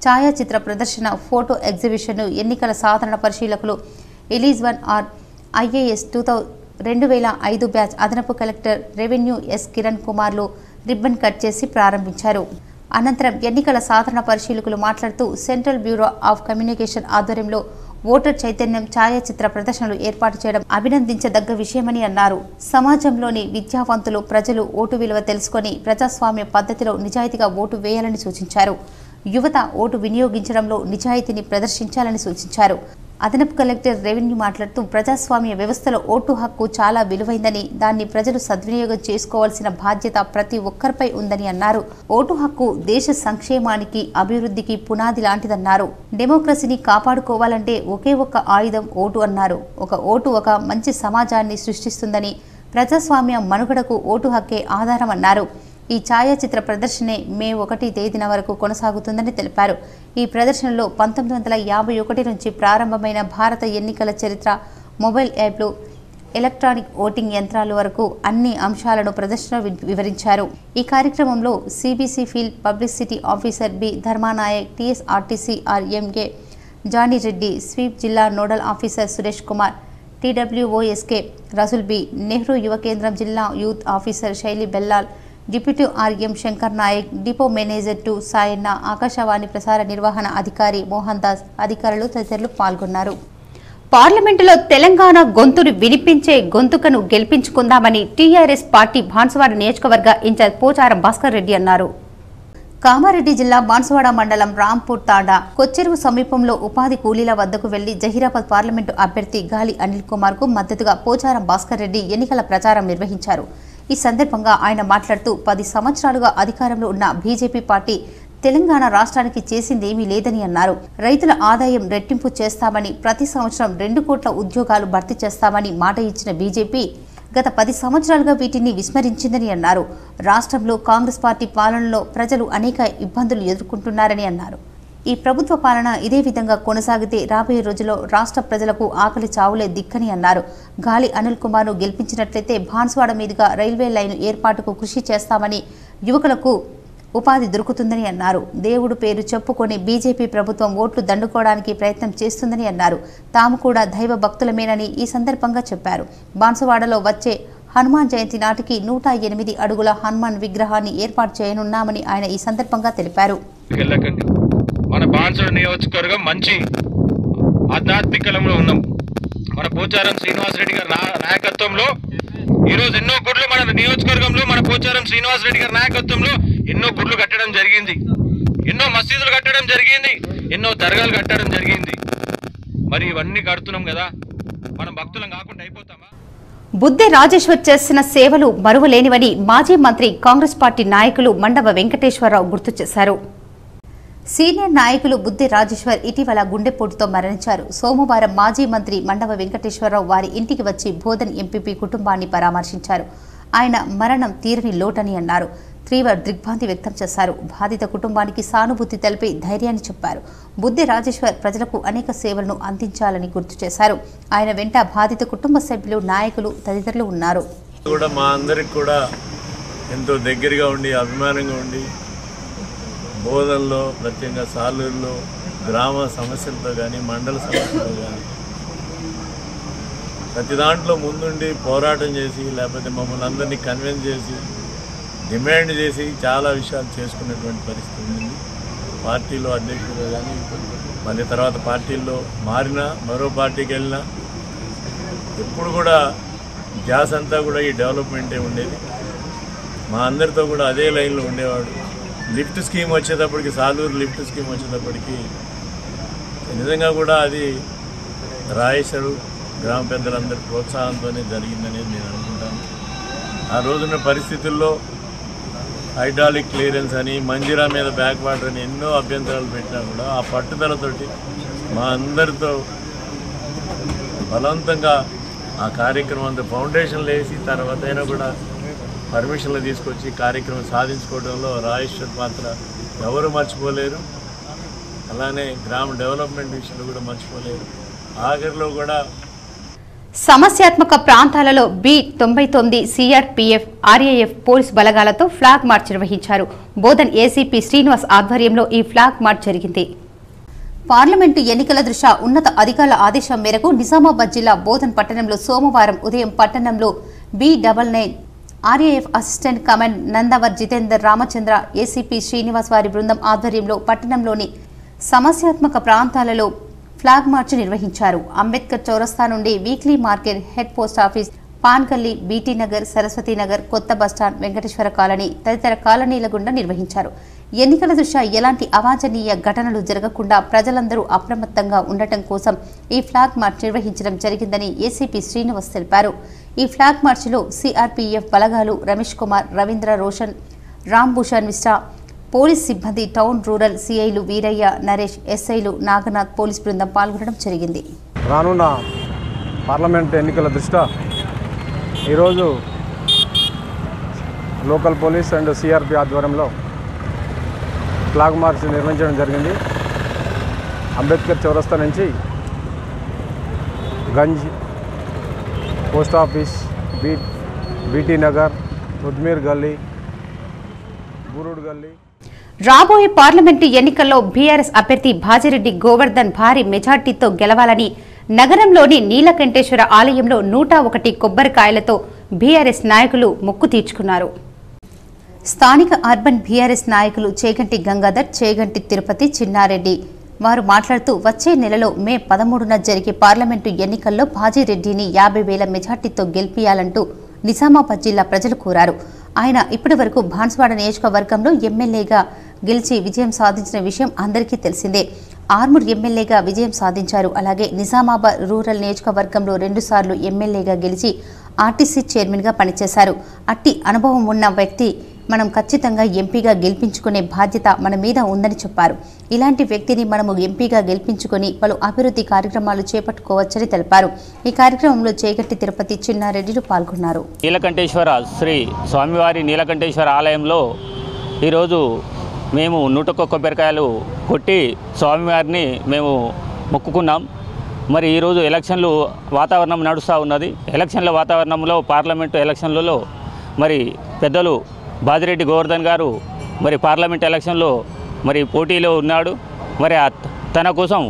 ఛాయాచిత్ర ప్రదర్శన ఫోటో ఎగ్జిబిషన్ను ఎన్నికల సాధారణ పరిశీలకులు ఎలిజబెత్ ఆర్ ఐఏఎస్ 2005 బ్యాచ్ అదనపు కలెక్టర్ రెవెన్యూ ఎస్ కిరణ్ కుమార్లు రిబ్బన్ కట్ చేసి ప్రారంభించారు. అనంతరం ఎన్నికల సాధారణ పరిశీలకులు మాట్లాడుతూ సెంట్రల్ బ్యూరో ఆఫ్ కమ్యూనికేషన్ ఆధ్వర్యంలో ఓటర్ చైతన్యం ఛాయాచిత్ర ప్రదర్శనలు ఏర్పాటు చేయడం అభినందించదగ్గ విషయమని అన్నారు. సమాజంలోని విద్యావంతులు ప్రజలు ఓటు విలువ తెలుసుకొని ప్రజాస్వామ్య పద్ధతిలో నిజాయితీగా ఓటు వేయాలని సూచించారు. యువత ఓటు వినియోగించడంలో నిజాయితీని ప్రదర్శించాలని సూచించారు. అదనపు కలెక్టర్ రెవెన్యూ మాట్లాడుతూ ప్రజాస్వామ్య వ్యవస్థలో ఓటు హక్కు చాలా విలువైందని, దాన్ని ప్రజలు సద్వినియోగం చేసుకోవాల్సిన బాధ్యత ప్రతి ఒక్కరిపై ఉందని అన్నారు. ఓటు హక్కు దేశ సంక్షేమానికి, అభివృద్ధికి పునాది లాంటిదన్నారు. డెమోక్రసీని కాపాడుకోవాలంటే ఒకే ఒక్క ఆయుధం ఓటు అన్నారు. ఒక ఓటు ఒక మంచి సమాజాన్ని సృష్టిస్తుందని, ప్రజాస్వామ్య మనుగడకు ఓటు హక్కే ఆధారం అన్నారు. ఈ ఛాయాచిత్ర ప్రదర్శనే మే 1 తేదీన వరకు కొనసాగుతుందని తెలిపారు. ఈ ప్రదర్శనలో 1951 నుంచి ప్రారంభమైన భారత ఎన్నికల చరిత్ర, మొబైల్ యాప్లు, ఎలక్ట్రానిక్ ఓటింగ్ యంత్రాల వరకు అన్ని అంశాలను ప్రదర్శన వివరించారు. ఈ కార్యక్రమంలో CBC field publicity officer B Dharmanayak, TSRTC RMK Janireddy, SVEEP జిల్లా nodal officer Suresh Kumar, TWOSK Rasool B, Nehru Yuva కేంద్రం జిల్లా youth officer Shaili Bellal, deputy RM Shankar Naik, depot manager 2 Sayanna, Akashvani ప్రసార నిర్వహణ అధికారి మోహన్ దాస్, అధికారులు తదితరులు పాల్గొన్నారు. పార్లమెంటులో తెలంగాణ గొంతును వినిపించే గొంతుకను గెలిపించుకుందామని టీఆర్ఎస్ పార్టీ బాన్సువాడ నియోజకవర్గ ఇన్ఛార్జ్ పోచారం భాస్కర్ రెడ్డి అన్నారు. కామారెడ్డి జిల్లా బాన్సువాడ మండలం రాంపూర్ తాండా కొచ్చెరువు సమీపంలో ఉపాధి కూలీల వద్దకు వెళ్లి జహీరాబాద్ పార్లమెంటు అభ్యర్థి గాలి అనిల్ కుమార్ కు మద్దతుగా పోచారం భాస్కర్ రెడ్డి ఎన్నికల ప్రచారం నిర్వహించారు. ఈ సందర్భంగా ఆయన మాట్లాడుతూ 10 సంవత్సరాలుగా అధికారంలో ఉన్న బీజేపీ పార్టీ తెలంగాణ రాష్ట్రానికి చేసిందేమీ లేదని అన్నారు. రైతుల ఆదాయం రెట్టింపు చేస్తామని, ప్రతి సంవత్సరం 2 కోట్ల ఉద్యోగాలు భర్తీ చేస్తామని మాట ఇచ్చిన బీజేపీ గత 10 సంవత్సరాలుగా వీటిని విస్మరించిందని అన్నారు. రాష్ట్రంలో కాంగ్రెస్ పార్టీ పాలనలో ప్రజలు అనేక ఇబ్బందులు ఎదుర్కొంటున్నారని అన్నారు. ఈ ప్రభుత్వ పాలన ఇదే విధంగా కొనసాగితే రాబోయే రోజుల్లో రాష్ట్ర ప్రజలకు ఆకలి చావులే దిక్కని అన్నారు. గాలి అనిల్ కుమార్ను గెలిపించినట్లయితే బాన్సువాడ మీదుగా రైల్వే లైన్ ఏర్పాటుకు కృషి చేస్తామని, యువకులకు ఉపాధి దొరుకుతుందని అన్నారు. దేవుడు పేరు చెప్పుకొని బీజేపీ ప్రభుత్వం ఓట్లు దండుకోవడానికి ప్రయత్నం చేస్తుందని అన్నారు. తాము కూడా దైవ భక్తులమేనని ఈ సందర్భంగా చెప్పారు. బాన్సువాడలో వచ్చే హనుమాన్ జయంతి నాటికి 108 అడుగుల హనుమాన్ విగ్రహాన్ని ఏర్పాటు చేయనున్నామని ఆయన ఈ సందర్భంగా తెలిపారు. మన బాన్సువాడ నియోజకవర్గం మంచి ఆధ్యాత్మికలో ఉన్నాం. మన పోచారం శ్రీనివాసరెడ్డి గారి నాయకత్వంలో ఈరోజు ఎన్నో గుడ్లు మన నియోజకవర్గంలో మన పోచారం శ్రీనివాసరెడ్డి గారి నాయకత్వంలో ఎన్నో గుడ్లు కట్టడం జరిగింది, ఎన్నో మసీదులు కట్టడం జరిగింది, ఎన్నో దర్గాలు కట్టడం జరిగింది. మరి ఇవన్నీ కడుతున్నాం కదా, మనం భక్తులం కాకుండా అయిపోతామా? బుద్ధి రాజేశ్వర్ చేసిన సేవలు మరువలేనివని మాజీ మంత్రి కాంగ్రెస్ పార్టీ నాయకులు మండవ వెంకటేశ్వరరావు గుర్తు చేశారు. సీనియర్ నాయకులు బుద్ధి రాజేశ్వర్ ఇటీవల గుండెపోటుతో మరణించారు. సోమవారం మాజీ మంత్రి మండవ వెంకటేశ్వరరావు వారి ఇంటికి వచ్చి బోధన్ ఎంపీపీ కుటుంబాన్ని పరామర్శించారు. ఆయన మరణం తీరని లోటని అన్నారు. తీవ్ర దిగ్భ్రాంతి వ్యక్తం చేశారు. బాధిత కుటుంబానికి సానుభూతి తెలిపి ధైర్యాన్ని చెప్పారు. బుద్ధి రాజేశ్వర్ ప్రజలకు అనేక సేవలను అందించాలని గుర్తు చేశారు. ఆయన వెంట బాధిత కుటుంబ సభ్యులు, నాయకులు తదితరులు ఉన్నారు. మా అందరికి కూడా ఎంతో దగ్గరగా ఉండి అభిమానంగా ఉండి బోధనలో ప్రత్యేకంగా సాలూరులో గ్రామ సమస్యలతో కానీ మండల సమస్యలతో కానీ ప్రతి దాంట్లో ముందుండి పోరాటం చేసి లేకపోతే మమ్మల్ని అందరినీ కన్విన్స్ చేసి డిమాండ్ చేసి చాలా విషయాలు చేసుకునేటువంటి పరిస్థితి ఉంది. పార్టీలో అధ్యక్షులు కానీ మళ్ళీ తర్వాత పార్టీల్లో మారినా మరో పార్టీకి వెళ్ళినా ఎప్పుడు కూడా ధ్యాస అంతా కూడా ఈ డెవలప్మెంటే ఉండేది. మా అందరితో కూడా అదే లైన్లో ఉండేవాడు. లిఫ్ట్ స్కీమ్ వచ్చేటప్పటికి, సాలూరు లిఫ్ట్ స్కీమ్ వచ్చేటప్పటికి నిజంగా కూడా అది రాయేశ్వరు గ్రామ పెద్దలందరి ప్రోత్సాహంతోనే జరిగిందనేది నేను అనుకుంటాను. ఆ రోజున్న పరిస్థితుల్లో హైడ్రాలిక్ క్లియరెన్స్ అని, మంజిరా మీద బ్యాక్ వాటర్ అని ఎన్నో అభ్యంతరాలు పెట్టినా కూడా ఆ పట్టుదలతోటి మా అందరితో బలవంతంగా ఆ కార్యక్రమం అంతా ఫౌండేషన్లు వేసి తర్వాత అయినా కూడా పర్మిషన్లు తీసుకొచ్చి కార్యక్రమం సాధించుకోవడంలో రాయేశ్వర్ పాత్ర ఎవరు మర్చిపోలేరు. అలానే గ్రామ డెవలప్మెంట్ విషయంలో కూడా మర్చిపోలేరు. ఆఖరిలో కూడా సమస్యాత్మక ప్రాంతాలలో B99 CRPF, RAF పోలీసు బలగాలతో ఫ్లాగ్ మార్చ్ నిర్వహించారు. బోధన్ ఏసీపీ శ్రీనివాస్ ఆధ్వర్యంలో ఈ ఫ్లాగ్ మార్చ్ జరిగింది. పార్లమెంటు ఎన్నికల దృష్ట్యా ఉన్నత అధికారుల ఆదేశం మేరకు నిజామాబాద్ జిల్లా బోధన్ పట్టణంలో సోమవారం ఉదయం పట్టణంలో B99 RAF assistant command Nandavar Jitender Ramachandra, ACP Srinivas వారి బృందం ఆధ్వర్యంలో పట్టణంలోని సమస్యాత్మక ప్రాంతాలలో ఫ్లాగ్ మార్చ్ నిర్వహించారు. అంబేద్కర్ చౌరస్తా నుండి weekly market, head post office, Pangalli, BT Nagar, Saraswati Nagar, కొత్త బస్టాండ్, వెంకటేశ్వర కాలనీ తదితర కాలనీల గుండా నిర్వహించారు. ఎన్నికల దృష్ట్యా ఎలాంటి అవాంఛనీయ ఘటనలు జరగకుండా ప్రజలందరూ అప్రమత్తంగా ఉండటం కోసం ఈ ఫ్లాగ్ మార్చ్ నిర్వహించడం జరిగిందని ఏసీపీ శ్రీనివాస్ తెలిపారు. ఈ ఫ్లాగ్ మార్చిలో CRPF బలగాలు, రమేష్ కుమార్, రవీంద్ర, రోషన్, రాంభూషణ్ మిశ్రా, పోలీస్ సిబ్బంది, టౌన్ రూరల్ సిఐలు వీరయ్య, నరేష్, ఎస్ఐలు, నాగనాథ్ పోలీస్ బృందం పాల్గొనడం జరిగింది. రానున్న పార్లమెంట్ ఎన్నికల దృష్ట్యా ఈరోజు లోకల్ పోలీస్ అండ్ CRP ఆధ్వర్యంలో ఫ్లాగ్ మార్చ్ నిర్వహించడం జరిగింది. అంబేద్కర్ చౌరస్తా నుంచి Ganj, post office, BT Nagar, Udmir Galli, Burud గల్లీ. రాబోయే పార్లమెంటు ఎన్నికల్లో బీఆర్ఎస్ అభ్యర్థి భాజిరెడ్డి గోవర్ధన్ భారీ మెజార్టీతో గెలవాలని నగరంలోని నీలకంఠేశ్వర ఆలయంలో 101 కొబ్బరికాయలతో బీఆర్ఎస్ నాయకులు మొక్కు తీర్చుకున్నారు. స్థానిక అర్బన్ బీఆర్ఎస్ నాయకులు చేగంటి గంగాధర్, చేగంటి తిరుపతి, చిన్నారెడ్డి వారు మాట్లాడుతూ వచ్చే నెలలో మే 13న జరిగే పార్లమెంటు ఎన్నికల్లో భాజిరెడ్డిని 50,000 మెజార్టీతో గెలిపియాలంటూ నిజామాబాద్ జిల్లా ప్రజలు కోరారు. ఆయన ఇప్పటి వరకు బాన్స్వాడ నియోజకవర్గంలో ఎమ్మెల్యేగా గెలిచి విజయం సాధించిన విషయం అందరికీ తెలిసిందే. ఆర్మూర్ ఎమ్మెల్యేగా విజయం సాధించారు. అలాగే నిజామాబాద్ రూరల్ నియోజకవర్గంలో 2 సార్లు ఎమ్మెల్యేగా గెలిచి ఆర్టీసీ చైర్మన్గా పనిచేశారు. అట్టి అనుభవం ఉన్న వ్యక్తి మనం ఖచ్చితంగా ఎంపీగా గెలిపించుకునే బాధ్యత మన మీద ఉందని చెప్పారు. ఇలాంటి వ్యక్తిని మనము ఎంపీగా గెలిపించుకుని పలు అభివృద్ధి కార్యక్రమాలు చేపట్టుకోవచ్చని తెలిపారు. ఈ కార్యక్రమంలో చేగట్టి తిరుపతి, చిన్నారెడ్డిలు పాల్గొన్నారు. నీలకంఠేశ్వర శ్రీ స్వామివారి నీలకంఠేశ్వర ఆలయంలో ఈరోజు మేము 101 కొబ్బరికాయలు కొట్టి స్వామివారిని మేము మొక్కుకున్నాం. మరి ఈరోజు ఎలక్షన్లు వాతావరణం నడుస్తూ ఉన్నది. ఎలక్షన్ల వాతావరణంలో పార్లమెంటు ఎలక్షన్లలో మరి పెద్దలు భాజిరెడ్డి గోవర్ధన్ గారు మరి పార్లమెంట్ ఎలక్షన్లో మరి పోటీలో ఉన్నాడు. మరి తన కోసం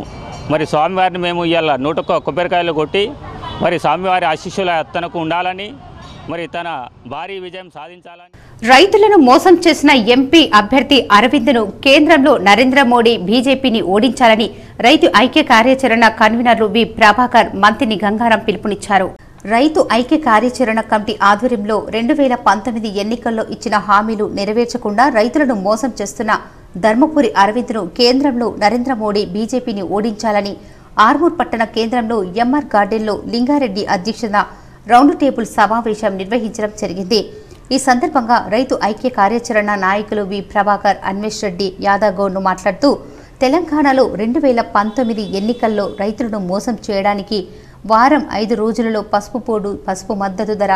మరి స్వామివారిని మేము ఇవాళ 101 కొబ్బరికాయలు కొట్టి మరి స్వామివారి ఆశీస్సుల తనకు ఉండాలని మరి తన భారీ విజయం సాధించాలని. రైతులను మోసం చేసిన ఎంపీ అభ్యర్థి అరవింద్ను కేంద్రంలో నరేంద్ర మోడీ బీజేపీని ఓడించాలని రైతు ఐక్య కార్యాచరణ కన్వీనర్లు వి ప్రభాకర్ మంత్రిని గంగారాం పిలుపునిచ్చారు. రైతు ఐక్య కార్యాచరణ కమిటీ ఆధ్వర్యంలో 2019 ఎన్నికల్లో ఇచ్చిన హామీలు నెరవేర్చకుండా రైతులను మోసం చేస్తున్న ధర్మపురి అరవింద్ను కేంద్రంలో నరేంద్ర మోడీ బీజేపీని ఓడించాలని ఆర్మూర్ పట్టణ కేంద్రంలో ఎంఆర్ గార్డెన్లో లింగారెడ్డి అధ్యక్షతన రౌండ్ టేబుల్ సమావేశం నిర్వహించడం జరిగింది. ఈ సందర్భంగా రైతు ఐక్య కార్యాచరణ నాయకులు వి ప్రభాకర్, అన్వేష్ రెడ్డి, యాదవ్ గౌడ్ను మాట్లాడుతూ తెలంగాణలో 2019 ఎన్నికల్లో రైతులను మోసం చేయడానికి వారం 5 రోజులలో పసుపు పోడు, పసుపు మద్దతు ధర,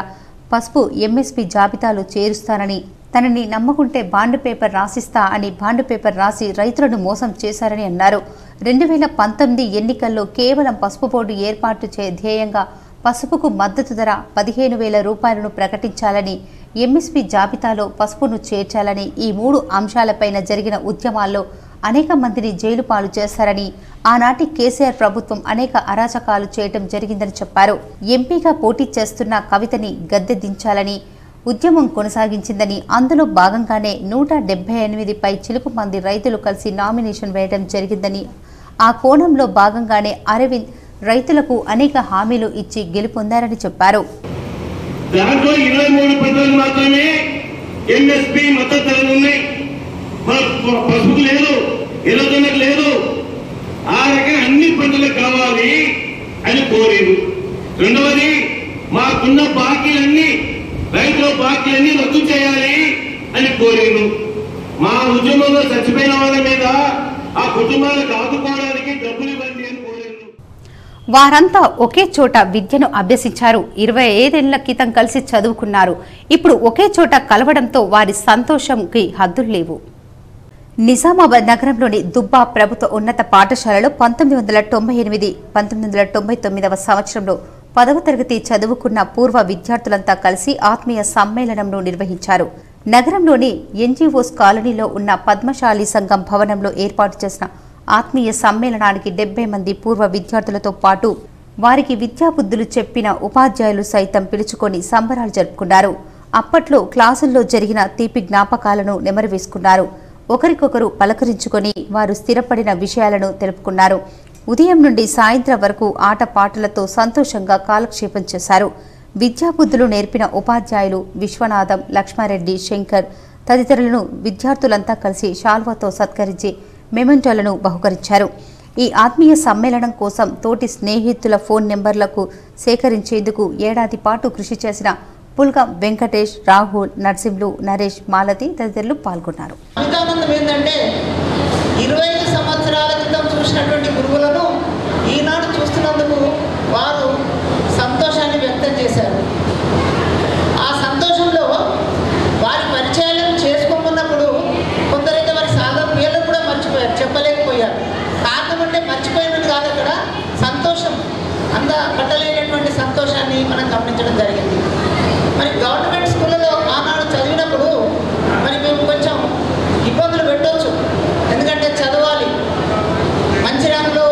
పసుపు ఎంఎస్పీ జాబితాలో చేరుస్తానని, తనని నమ్మకుంటే బాండ్ పేపర్ రాసిస్తా అని బాండ్ పేపర్ రాసి రైతులను మోసం చేశారని అన్నారు. 2019 ఎన్నికల్లో కేవలం పసుపు బోర్డు ఏర్పాటు ధ్యేయంగా పసుపుకు మద్దతు ధర 15,000 రూపాయలను ప్రకటించాలని, ఎంఎస్పీ జాబితాలో పసుపును చేర్చాలని, ఈ 3 అంశాలపైన జరిగిన ఉద్యమాల్లో అనేక మందిని జైలు పాలు చేశారని, ఆనాటి కేసీఆర్ ప్రభుత్వం అనేక అరాచకాలు చేయటం జరిగిందని చెప్పారు. ఎంపీగా పోటీ చేస్తున్న కవితని గద్దె దించాలని ఉద్యమం కొనసాగించిందని, అందులో భాగంగానే 178 పై చిలుకు మంది రైతులు కలిసి నామినేషన్ వేయడం జరిగిందని, ఆ కోణంలో భాగంగానే అరవింద్ రైతులకు అనేక హామీలు ఇచ్చి గెలుపొందారని చెప్పారు. దాంట్లో 23 పంటలు మాత్రమే ఎంఎస్పీ మద్దతు ధరలు ఉన్నాయి. పసుపు లేదు, ఎర్రజొన్నకు లేదు. ఆ రకంగా అన్ని పంటలకు కావాలి అని కోరేరు. రెండవది, మాకున్న బాకీలన్నీ, రైతుల బాకీలన్నీ రద్దు చేయాలి అని కోరేరు. మా ఉద్యమంలో చచ్చిపోయిన వాళ్ళ మీద ఆ కుటుంబాలకు ఆదుకోవడానికి డబ్బులు ఇవ్వండి అని కోరేరు. వారంతా ఒకే చోట విద్యను అభ్యసించారు. 25 ఏళ్ల క్రితం కలిసి చదువుకున్నారు. ఇప్పుడు ఒకే చోట కలవడంతో వారి సంతోషంకి హద్దులు లేవు. నిజామాబాద్ నగరంలోని దుబ్బా ప్రభుత్వ ఉన్నత పాఠశాలలో 1998-1999 సంవత్సరంలో 10వ తరగతి చదువుకున్న పూర్వ విద్యార్థులంతా కలిసి ఆత్మీయ సమ్మేళనంను నిర్వహించారు. నగరంలోని ఎన్జీఓస్ కాలనీలో ఉన్న పద్మశాలి సంఘం భవనంలో ఏర్పాటు చేసిన ఆత్మీయ సమ్మేళనానికి 70 మంది పూర్వ విద్యార్థులతో పాటు వారికి విద్యాబుద్ధులు చెప్పిన ఉపాధ్యాయులు సైతం పిలుచుకొని సంబరాలు జరుపుకున్నారు. అప్పట్లో క్లాసుల్లో జరిగిన తీపి జ్ఞాపకాలను నెమరువేసుకున్నారు. ఒకరికొకరు పలకరించుకొని వారు స్థిరపడిన విషయాలను తెలుపుకున్నారు. ఉదయం నుండి సాయంత్రం వరకు ఆటపాటలతో సంతోషంగా కాలక్షేపం చేశారు. విద్యాబుద్ధులు నేర్పిన ఉపాధ్యాయులు విశ్వనాథం, లక్ష్మారెడ్డి, శంకర్ తదితరులను విద్యార్థులంతా కలిసి శాల్వాతో సత్కరించి మెమెంటోలను బహుకరించారు. ఈ ఆత్మీయ సమ్మేళనం కోసం తోటి స్నేహితుల ఫోన్ నెంబర్లకు సేకరించేందుకు ఏడాది పాటు కృషి చేసిన పుల్గా వెంకటేష్, రాహుల్, నర్సింహులు, నరేష్, మాలతి తదితరులు పాల్గొన్నారు. అమితానందం ఏంటంటే 25 సంవత్సరాల క్రితం చూసినటువంటి గురువులను ఈనాడు చూస్తున్నందుకు వారు సంతోషాన్ని వ్యక్తం చేశారు. ఆ సంతోషంలో వారి పరిచయాలను చేసుకోమన్నప్పుడు కొందరైతే వారి సాధారణ పేర్లు కూడా మర్చిపోయారు, చెప్పలేకపోయారు. కారణం అంటే మర్చిపోయినట్టు కాదు, అక్కడ సంతోషం పట్టలేనటువంటి సంతోషాన్ని మనం గమనించడం జరిగింది. మరి గవర్నమెంట్ స్కూళ్ళలో ఆనాడు చదివినప్పుడు మరి మేము కొంచెం ఇబ్బందులు పెట్టవచ్చు. ఎందుకంటే చదవాలి, మంచి ర్యాంకులో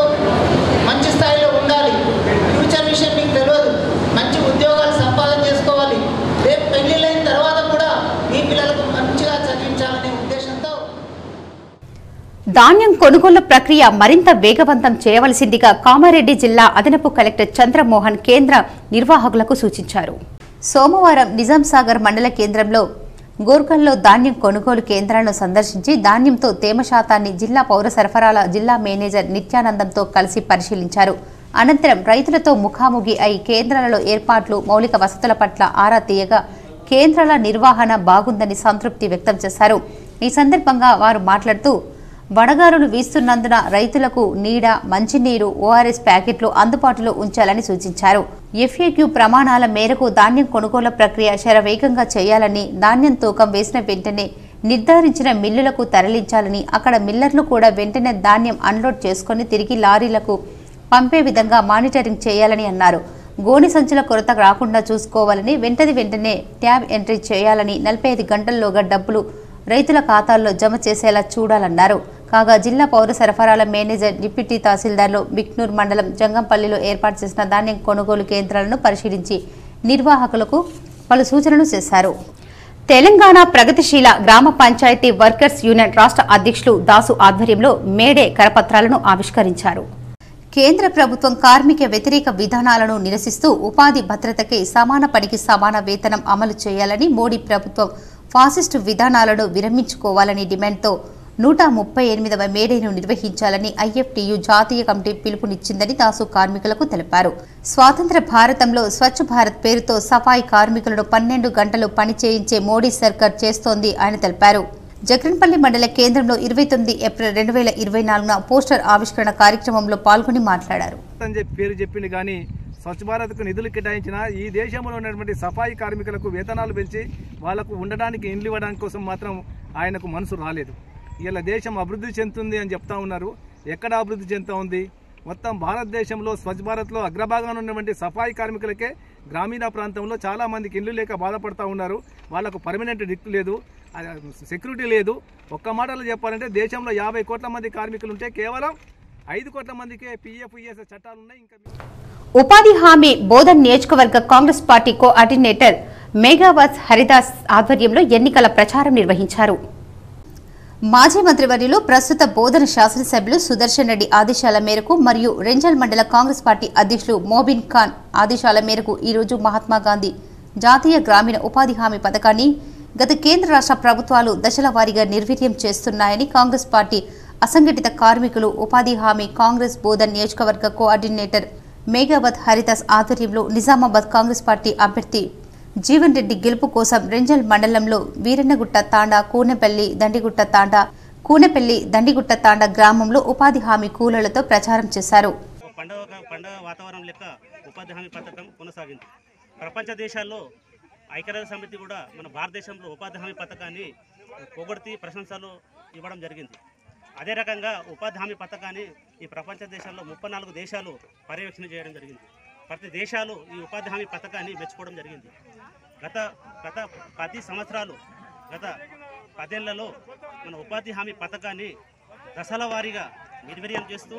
మంచి స్థాయిలో ఉండాలి, ఫ్యూచర్ విషయం మీకు తెలియదు, మంచి ఉద్యోగాలు సంపాదన చేసుకోవాలి, రేపు పెళ్ళిళ్ళైన తర్వాత కూడా మీ పిల్లలకు మంచిగా చదివించాలనే ఉద్దేశంతో ధాన్యం కొనుగోలు ప్రక్రియ మరింత వేగవంతం చేయవలసిందిగా కామారెడ్డి జిల్లా అదనపు కలెక్టర్ చంద్రమోహన్ కేంద్ర నిర్వాహకులకు సూచించారు. సోమవారం నిజాంసాగర్ మండల కేంద్రంలో గోర్కల్లో ధాన్యం కొనుగోలు కేంద్రాలను సందర్శించి ధాన్యంతో తేమ శాతాన్ని జిల్లా పౌర సరఫరాల జిల్లా మేనేజర్ నిత్యానందంతో కలిసి పరిశీలించారు. అనంతరం రైతులతో ముఖాముఖి అయి కేంద్రాలలో ఏర్పాట్లు, మౌలిక వసతుల పట్ల ఆరా తీయగా కేంద్రాల నిర్వహణ బాగుందని సంతృప్తి వ్యక్తం చేశారు. ఈ సందర్భంగా వారు మాట్లాడుతూ వడగాలులు వీస్తున్నందున రైతులకు నీడ, మంచినీరు, ఓఆర్ఎస్ ప్యాకెట్లు అందుబాటులో ఉంచాలని సూచించారు. ఎఫ్ఏక్యూ ప్రమాణాల మేరకు ధాన్యం కొనుగోలు ప్రక్రియ శరవేగంగా చేయాలని, ధాన్యం తూకం వేసిన వెంటనే నిర్ధారించిన మిల్లులకు తరలించాలని, అక్కడ మిల్లర్లు కూడా వెంటనే ధాన్యం అన్లోడ్ చేసుకుని తిరిగి లారీలకు పంపే విధంగా మానిటరింగ్ చేయాలని అన్నారు. గోని సంచుల కొరత రాకుండా చూసుకోవాలని, వెంటనే ట్యాబ్ ఎంట్రీ చేయాలని, 45 గంటల్లోగా డబ్బులు రైతుల ఖాతాల్లో జమ చేసేలా చూడాలన్నారు. కాగా జిల్లా పౌర సరఫరాల మేనేజర్, డిప్యూటీ తహసీల్దార్లు బిక్నూర్ మండలం జంగంపల్లిలో ఏర్పాటు చేసిన ధాన్యం కొనుగోలు కేంద్రాలను పరిశీలించి నిర్వాహకులకు పలు సూచనలు చేశారు. తెలంగాణ ప్రగతిశీల గ్రామ పంచాయతీ వర్కర్స్ యూనియన్ రాష్ట్ర అధ్యక్షులు దాసు ఆధ్వర్యంలో మేడే కరపత్రాలను ఆవిష్కరించారు. కేంద్ర ప్రభుత్వం కార్మిక వ్యతిరేక విధానాలను నిరసిస్తూ ఉపాధి భద్రతకై సమాన పనికి సమాన వేతనం అమలు చేయాలని, మోడీ ప్రభుత్వం ఫాసిస్టు విధానాలను విరమించుకోవాలని డిమాండ్తో 138వ మేడేను నిర్వహించాలని ఐఎఫ్టీయూ జాతీయ కమిటీ పిలుపునిచ్చిందని దాసు కార్మికులకు తెలిపారు. స్వాతంత్ర భారతంలో స్వచ్ఛ భారత్ పేరుతో సఫాయి కార్మికులను 12 గంటలు పని చేయించే మోడీ సర్కార్ చేస్తోంది అని తెలిపారు. జగన్పల్లి మండల కేంద్రంలో 29 ఏప్రిల్ 2024న పోస్టర్ ఆవిష్కరణ కార్యక్రమంలో పాల్గొని మాట్లాడారు. పేరు చెప్పింది కానీ స్వచ్ఛ భారత్కు నిధులు కేటాయించిన ఈ దేశంలో ఉన్నటువంటి సఫాయి కార్మికులకు వేతనాలు పెంచి వాళ్లకు ఉండడానికి ఇండ్లు ఇవ్వడానికి కోసం మాత్రం ఆయనకు మనసు రాలేదు. ఇలా దేశం అభివృద్ధి చెందుతుంది అని చెప్తా ఉన్నారు. ఎక్కడ అభివృద్ధి చెందుతూ ఉంది? మొత్తం భారతదేశంలో స్వచ్ఛ భారత్లో అగ్రభాగాన ఉన్నటువంటి సఫాయి కార్మికులకే గ్రామీణ ప్రాంతంలో చాలా మందికి ఇల్లు లేక బాధపడుతూ ఉన్నారు. వాళ్లకు పర్మనెంట్ దిక్కు లేదు, సెక్యూరిటీ లేదు. ఒక్క మాటలో చెప్పాలంటే దేశంలో 50 కోట్ల మంది కార్మికులు ఉంటే కేవలం 5 కోట్ల మందికే పిఎఫ్ ఈఎస్ఐ చట్టాలు ఉన్నాయి. ఇంకా ఉపాధి హామీ బోధన్ నియోజకవర్గ కాంగ్రెస్ పార్టీ కోఆర్డినేటర్ మేఘావత్ హరిదాస్ ఆధ్వర్యంలో ఎన్నికల ప్రచారం నిర్వహించారు. మాజీ మంత్రివర్యులు ప్రస్తుత బోధన శాసనసభ్యులు సుదర్శన్ రెడ్డి ఆదేశాల మేరకు మరియు రెంజల్ మండల కాంగ్రెస్ పార్టీ అధ్యక్షులు మోబిన్ ఖాన్ ఆదేశాల మేరకు ఈరోజు మహాత్మాగాంధీ జాతీయ గ్రామీణ ఉపాధి హామీ పథకాన్ని గత కేంద్ర రాష్ట్ర ప్రభుత్వాలు దశల వారీగా నిర్వీర్యం చేస్తున్నాయని కాంగ్రెస్ పార్టీ అసంఘటిత కార్మికులు ఉపాధి హామీ కాంగ్రెస్ బోధన్ నియోజకవర్గ కోఆర్డినేటర్ మేఘావత్ హరిదాస్ ఆధ్వర్యంలో నిజామాబాద్ కాంగ్రెస్ పార్టీ అభ్యర్థి జీవన్ రెడ్డి గెలుపు కోసం రెంజల్ మండలంలో వీరన్నగుట్ట తాండా, కూనెపల్లి దండిగుట్ట తాండా గ్రామంలో ఉపాధి హామీ కూలీలతో ప్రచారం చేశారు. పండుగ వాతావరణం లెక్క ఉపాధి హామీ పథకం కొనసాగింది. ప్రపంచ దేశాల్లో ఐక్యరాజ్య సమితి కూడా మన భారతదేశంలో ఉపాధి హామీ పథకాన్ని పొగడ్తి ప్రశంసలు ఇవ్వడం జరిగింది. అదే రకంగా ఉపాధి హామీ పథకాన్ని ఈ ప్రపంచ దేశాల్లో 34 దేశాలు పర్యవేక్షణ చేయడం జరిగింది. ప్రతి దేశాలు ఈ ఉపాధి హామీ పథకాన్ని మెచ్చుకోవడం జరిగింది. గత 10 సంవత్సరాలు, గత 10 ఏళ్లలో మన ఉపాధి హామీ పథకాన్ని దశల వారీగా నిర్వీర్యం చేస్తూ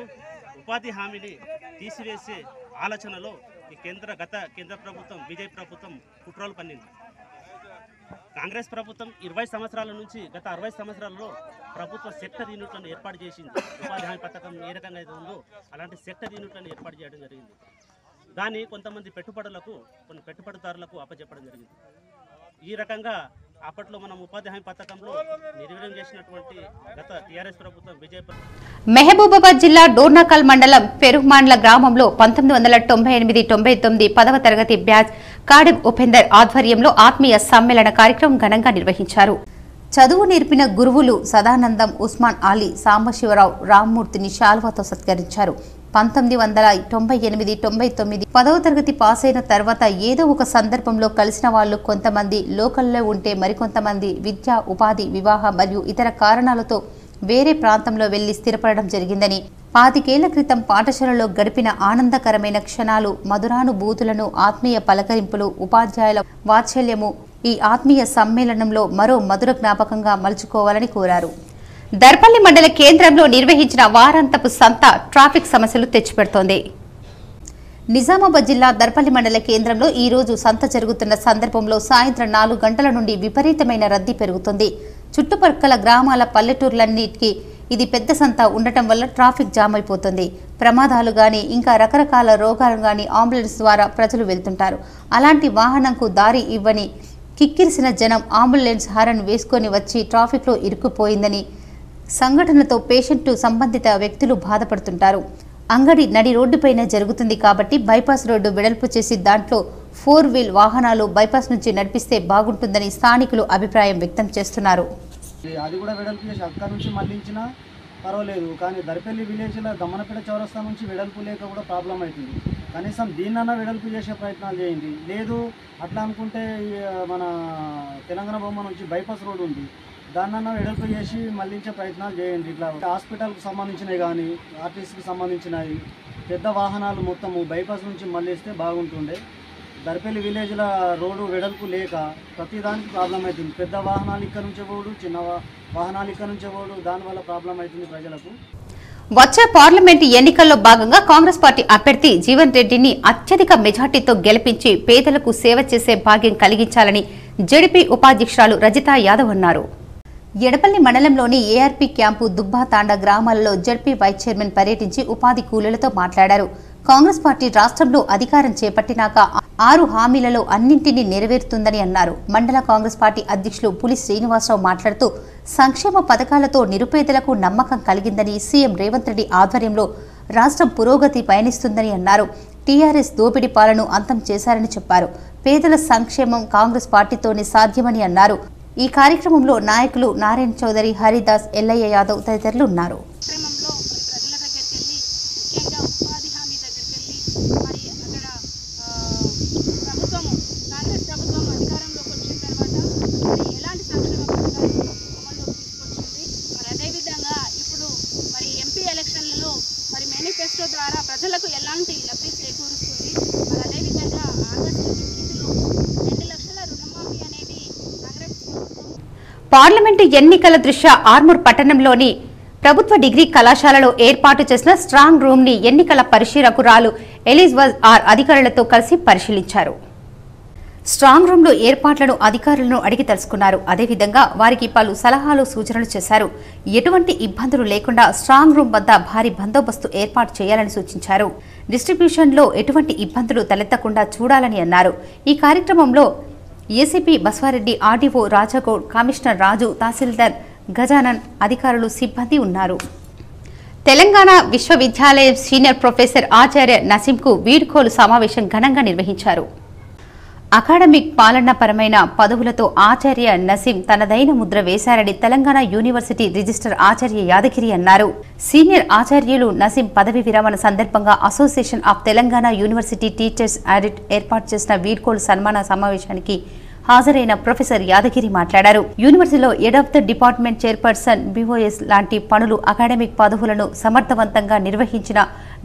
ఉపాధి హామీని తీసివేసే ఆలోచనలో ఈ కేంద్ర ప్రభుత్వం, బీజేపీ ప్రభుత్వం కుట్రలు పన్నింది. కాంగ్రెస్ ప్రభుత్వం 20 సంవత్సరాల నుంచి గత 60 సంవత్సరాలలో ప్రభుత్వ సెక్టర్ యూనిట్లను ఏర్పాటు చేసింది. ఉపాధి హామీ పథకం ఏ రకంగా అయితే ఉందో అలాంటి సెక్టర్ యూనిట్లను ఏర్పాటు చేయడం జరిగింది. దాన్ని కొంతమంది కొన్ని పెట్టుబడిదారులకు అప్పచెప్పడం జరిగింది. ఈ రకంగా అప్పట్లో మనం ఉపాధి హామీ పథకంలో నిర్వీర్యం చేసినటువంటి గత టీఆర్ఎస్ ప్రభుత్వం మహబూబాబాద్ జిల్లా డోర్నాకల్ మండలం పెరుమాండ్ల గ్రామంలో 1998-99 10వ తరగతి బ్యాచ్ కాడెం ఉపేందర్ ఆధ్వర్యంలో ఆత్మీయ సమ్మేళన కార్యక్రమం ఘనంగా నిర్వహించారు. చదువు నేర్పిన గురువులు సదానందం, ఉస్మాన్ అలీ, సాంబశివరావు, రామ్మూర్తిని శాల్వాతో సత్కరించారు. 1998-99 10వ తరగతి పాస్ అయిన తర్వాత ఏదో ఒక సందర్భంలో కలిసిన వాళ్ళు కొంతమంది లోకల్లో ఉంటే మరికొంతమంది విద్య, ఉపాధి, వివాహ మరియు ఇతర కారణాలతో వేరే ప్రాంతంలో వెళ్లి స్థిరపడడం జరిగిందని, 25 ఏళ్ల క్రితం పాఠశాలలో గడిపిన ఆనందకరమైన క్షణాలు, మధురానుభూతులను, ఆత్మీయ పలకరింపులు, ఉపాధ్యాయుల వాత్సల్యము ఈ ఆత్మీయ సమ్మేళనంలో మరో మధుర జ్ఞాపకంగా మలుచుకోవాలని కోరారు. దర్పల్లి మండల కేంద్రంలో నిర్వహించిన వారాంతపు సంత ట్రాఫిక్ సమస్యలు తెచ్చిపెడుతోంది. నిజామాబాద్ జిల్లా దర్పల్లి మండల కేంద్రంలో ఈ రోజు సంత జరుగుతున్న సందర్భంలో సాయంత్రం 4 గంటల నుండి విపరీతమైన రద్దీ పెరుగుతుంది. చుట్టుపక్కల గ్రామాల, పల్లెటూర్లన్నిటికీ ఇది పెద్ద సంత ఉండటం వల్ల ట్రాఫిక్ జామ్ అయిపోతుంది. ప్రమాదాలు గాని, ఇంకా రకరకాల రోగాలు గాని అంబులెన్స్ ద్వారా ప్రజలు వెళ్తుంటారు. అలాంటి వాహనంకు దారి ఇవ్వని కిక్కిరిసిన జనం అంబులెన్స్ హారన్ వేసుకొని వచ్చి ట్రాఫిక్లో ఇరుక్కుపోయిందని, సంఘటనతో పేషెంట్ సంబంధిత వ్యక్తులు బాధపడుతుంటారు. అంగడి నడి రోడ్డుపైన జరుగుతుంది కాబట్టి బైపాస్ రోడ్డు వెడల్పు చేసి దాంట్లో 4 వీల్ వాహనాలు బైపాస్ నుంచి నడిపిస్తే బాగుంటుందని స్థానికులు అభిప్రాయం వ్యక్తం చేస్తున్నారు. అది కూడా వెడల్పు చేసి అక్కడ నుంచి మళ్లించినా పర్వాలేదు, కానీ దర్పల్లి విలేజ్లో దమ్మనపేట చౌరస్తా నుంచి వెడల్పు లేక కూడా ప్రాబ్లం అవుతుంది. కనీసం దీన్నన్నా వెడల్పు చేసే ప్రయత్నాలు చేయండి. లేదు అట్లా అనుకుంటే మన తెలంగాణ బొమ్మ నుంచి బైపాస్ రోడ్ ఉంది, దాన్నన్నా వెడల్పు చేసి మళ్లించే ప్రయత్నాలు చేయండి. ఇట్లా హాస్పిటల్కి సంబంధించినవి కానీ ఆర్టీసీకి సంబంధించినవి పెద్ద వాహనాలు మొత్తము బైపాస్ నుంచి మళ్ళిస్తే బాగుంటుండే. దర్పల్లి విలేజ్ల రోడ్డు వెడల్పు లేక ప్రతిదానికి ప్రాబ్లం అవుతుంది. పెద్ద వాహనాలు ఇక్కడ నుంచే పోడు, చిన్న వాహనాలు ఇక్కడ నుంచే పోడు, దానివల్ల ప్రాబ్లం అవుతుంది ప్రజలకు. వచ్చే పార్లమెంటు ఎన్నికల్లో భాగంగా కాంగ్రెస్ పార్టీ అభ్యర్థి జీవన్ రెడ్డిని అత్యధిక మెజార్టీతో గెలిపించి పేదలకు సేవ చేసే భాగ్యం కలిగించాలని జెడిపి ఉపాధ్యక్షురాలు రజితా యాదవ్ అన్నారు. ఎడపల్లి మండలంలోని ఏఆర్పీ క్యాంపు దుబ్బాతాండ గ్రామాలలో జెడ్పీ వైస్ చైర్మన్ పర్యటించి ఉపాధి కూలీలతో మాట్లాడారు. కాంగ్రెస్ పార్టీ రాష్ట్రంలో అధికారం చేపట్టినాక 6 హామీలలో అన్నింటినీ నెరవేరుతుందని అన్నారు. మండల కాంగ్రెస్ పార్టీ అధ్యక్షులు పులి శ్రీనివాసరావు మాట్లాడుతూ సంక్షేమ పథకాలతో నిరుపేదలకు నమ్మకం కలిగిందని, సీఎం రేవంత్ రెడ్డి ఆధ్వర్యంలో రాష్ట్రం పురోగతి పయనిస్తుందని అన్నారు. టీఆర్ఎస్ దోపిడీ పాలన అంతం చేశారని చెప్పారు. పేదల సంక్షేమం కాంగ్రెస్ పార్టీతోనే సాధ్యమని అన్నారు. ఈ కార్యక్రమంలో నాయకులు నారాయణ చౌదరి, హరిదాస్, ఎల్లయ్య యాదవ్ తదితరులు ఉన్నారు. ప్రజలకు ఎలాంటి లబ్ధి చేకూరుస్తుంది. మరి అదేవిధంగా ఆగస్టు 2 లక్షల రుణమాఫీ అనేది పార్లమెంటు ఎన్నికల దృష్ట్యా ఆర్మూర్ పట్టణంలోని ప్రభుత్వ డిగ్రీ కళాశాలలో ఏర్పాటు చేసిన స్ట్రాంగ్ రూమ్ ని ఎన్నికల పరిశీలకురాలు ఎలిజబెత్ ఆర్ అధికారులతో కలిసి పరిశీలించారు. స్ట్రాంగ్ రూమ్ లో ఏర్పాట్లను అధికారులను అడిగి తెలుసుకున్నారు. అదేవిధంగా వారికి పలు సలహాలు, సూచనలు చేశారు. ఎటువంటి ఇబ్బందులు లేకుండా స్ట్రాంగ్ రూమ్ వద్ద భారీ బందోబస్తు ఏర్పాటు చేయాలని సూచించారు. డిస్ట్రిబ్యూషన్ లో ఎటువంటి ఇబ్బందులు తలెత్తకుండా చూడాలని అన్నారు. ఈ కార్యక్రమంలో ACP Baswareddy, RDO Rajgoud, commissioner Raju, tahsildar Gajanan, అధికారులు, సిబ్బంది ఉన్నారు. తెలంగాణ విశ్వవిద్యాలయం సీనియర్ ప్రొఫెసర్ ఆచార్య నసీంకు వీడ్కోలు సమావేశం ఘనంగా నిర్వహించారు. అకాడమిక్ పాలనాపరమైన పదవులతో ఆచార్య నసీం తనదైన ముద్ర వేశారని తెలంగాణ యూనివర్సిటీ రిజిస్టర్ ఆచార్య యాదగిరి అన్నారు. సీనియర్ ఆచార్యులు నసీం పదవి విరమణ సందర్భంగా association of Telangana university teachers audit ఏర్పాటు చేసిన వీడ్కోలు సన్మాన సమావేశానికి హాజరైన ప్రొఫెసర్ యాదగిరి మాట్లాడారు. యూనివర్సిటీలో head of the department chairperson, BOS లాంటి పనులు, అకాడమిక్ పదవులను సమర్థవంతంగా నిర్వహించిన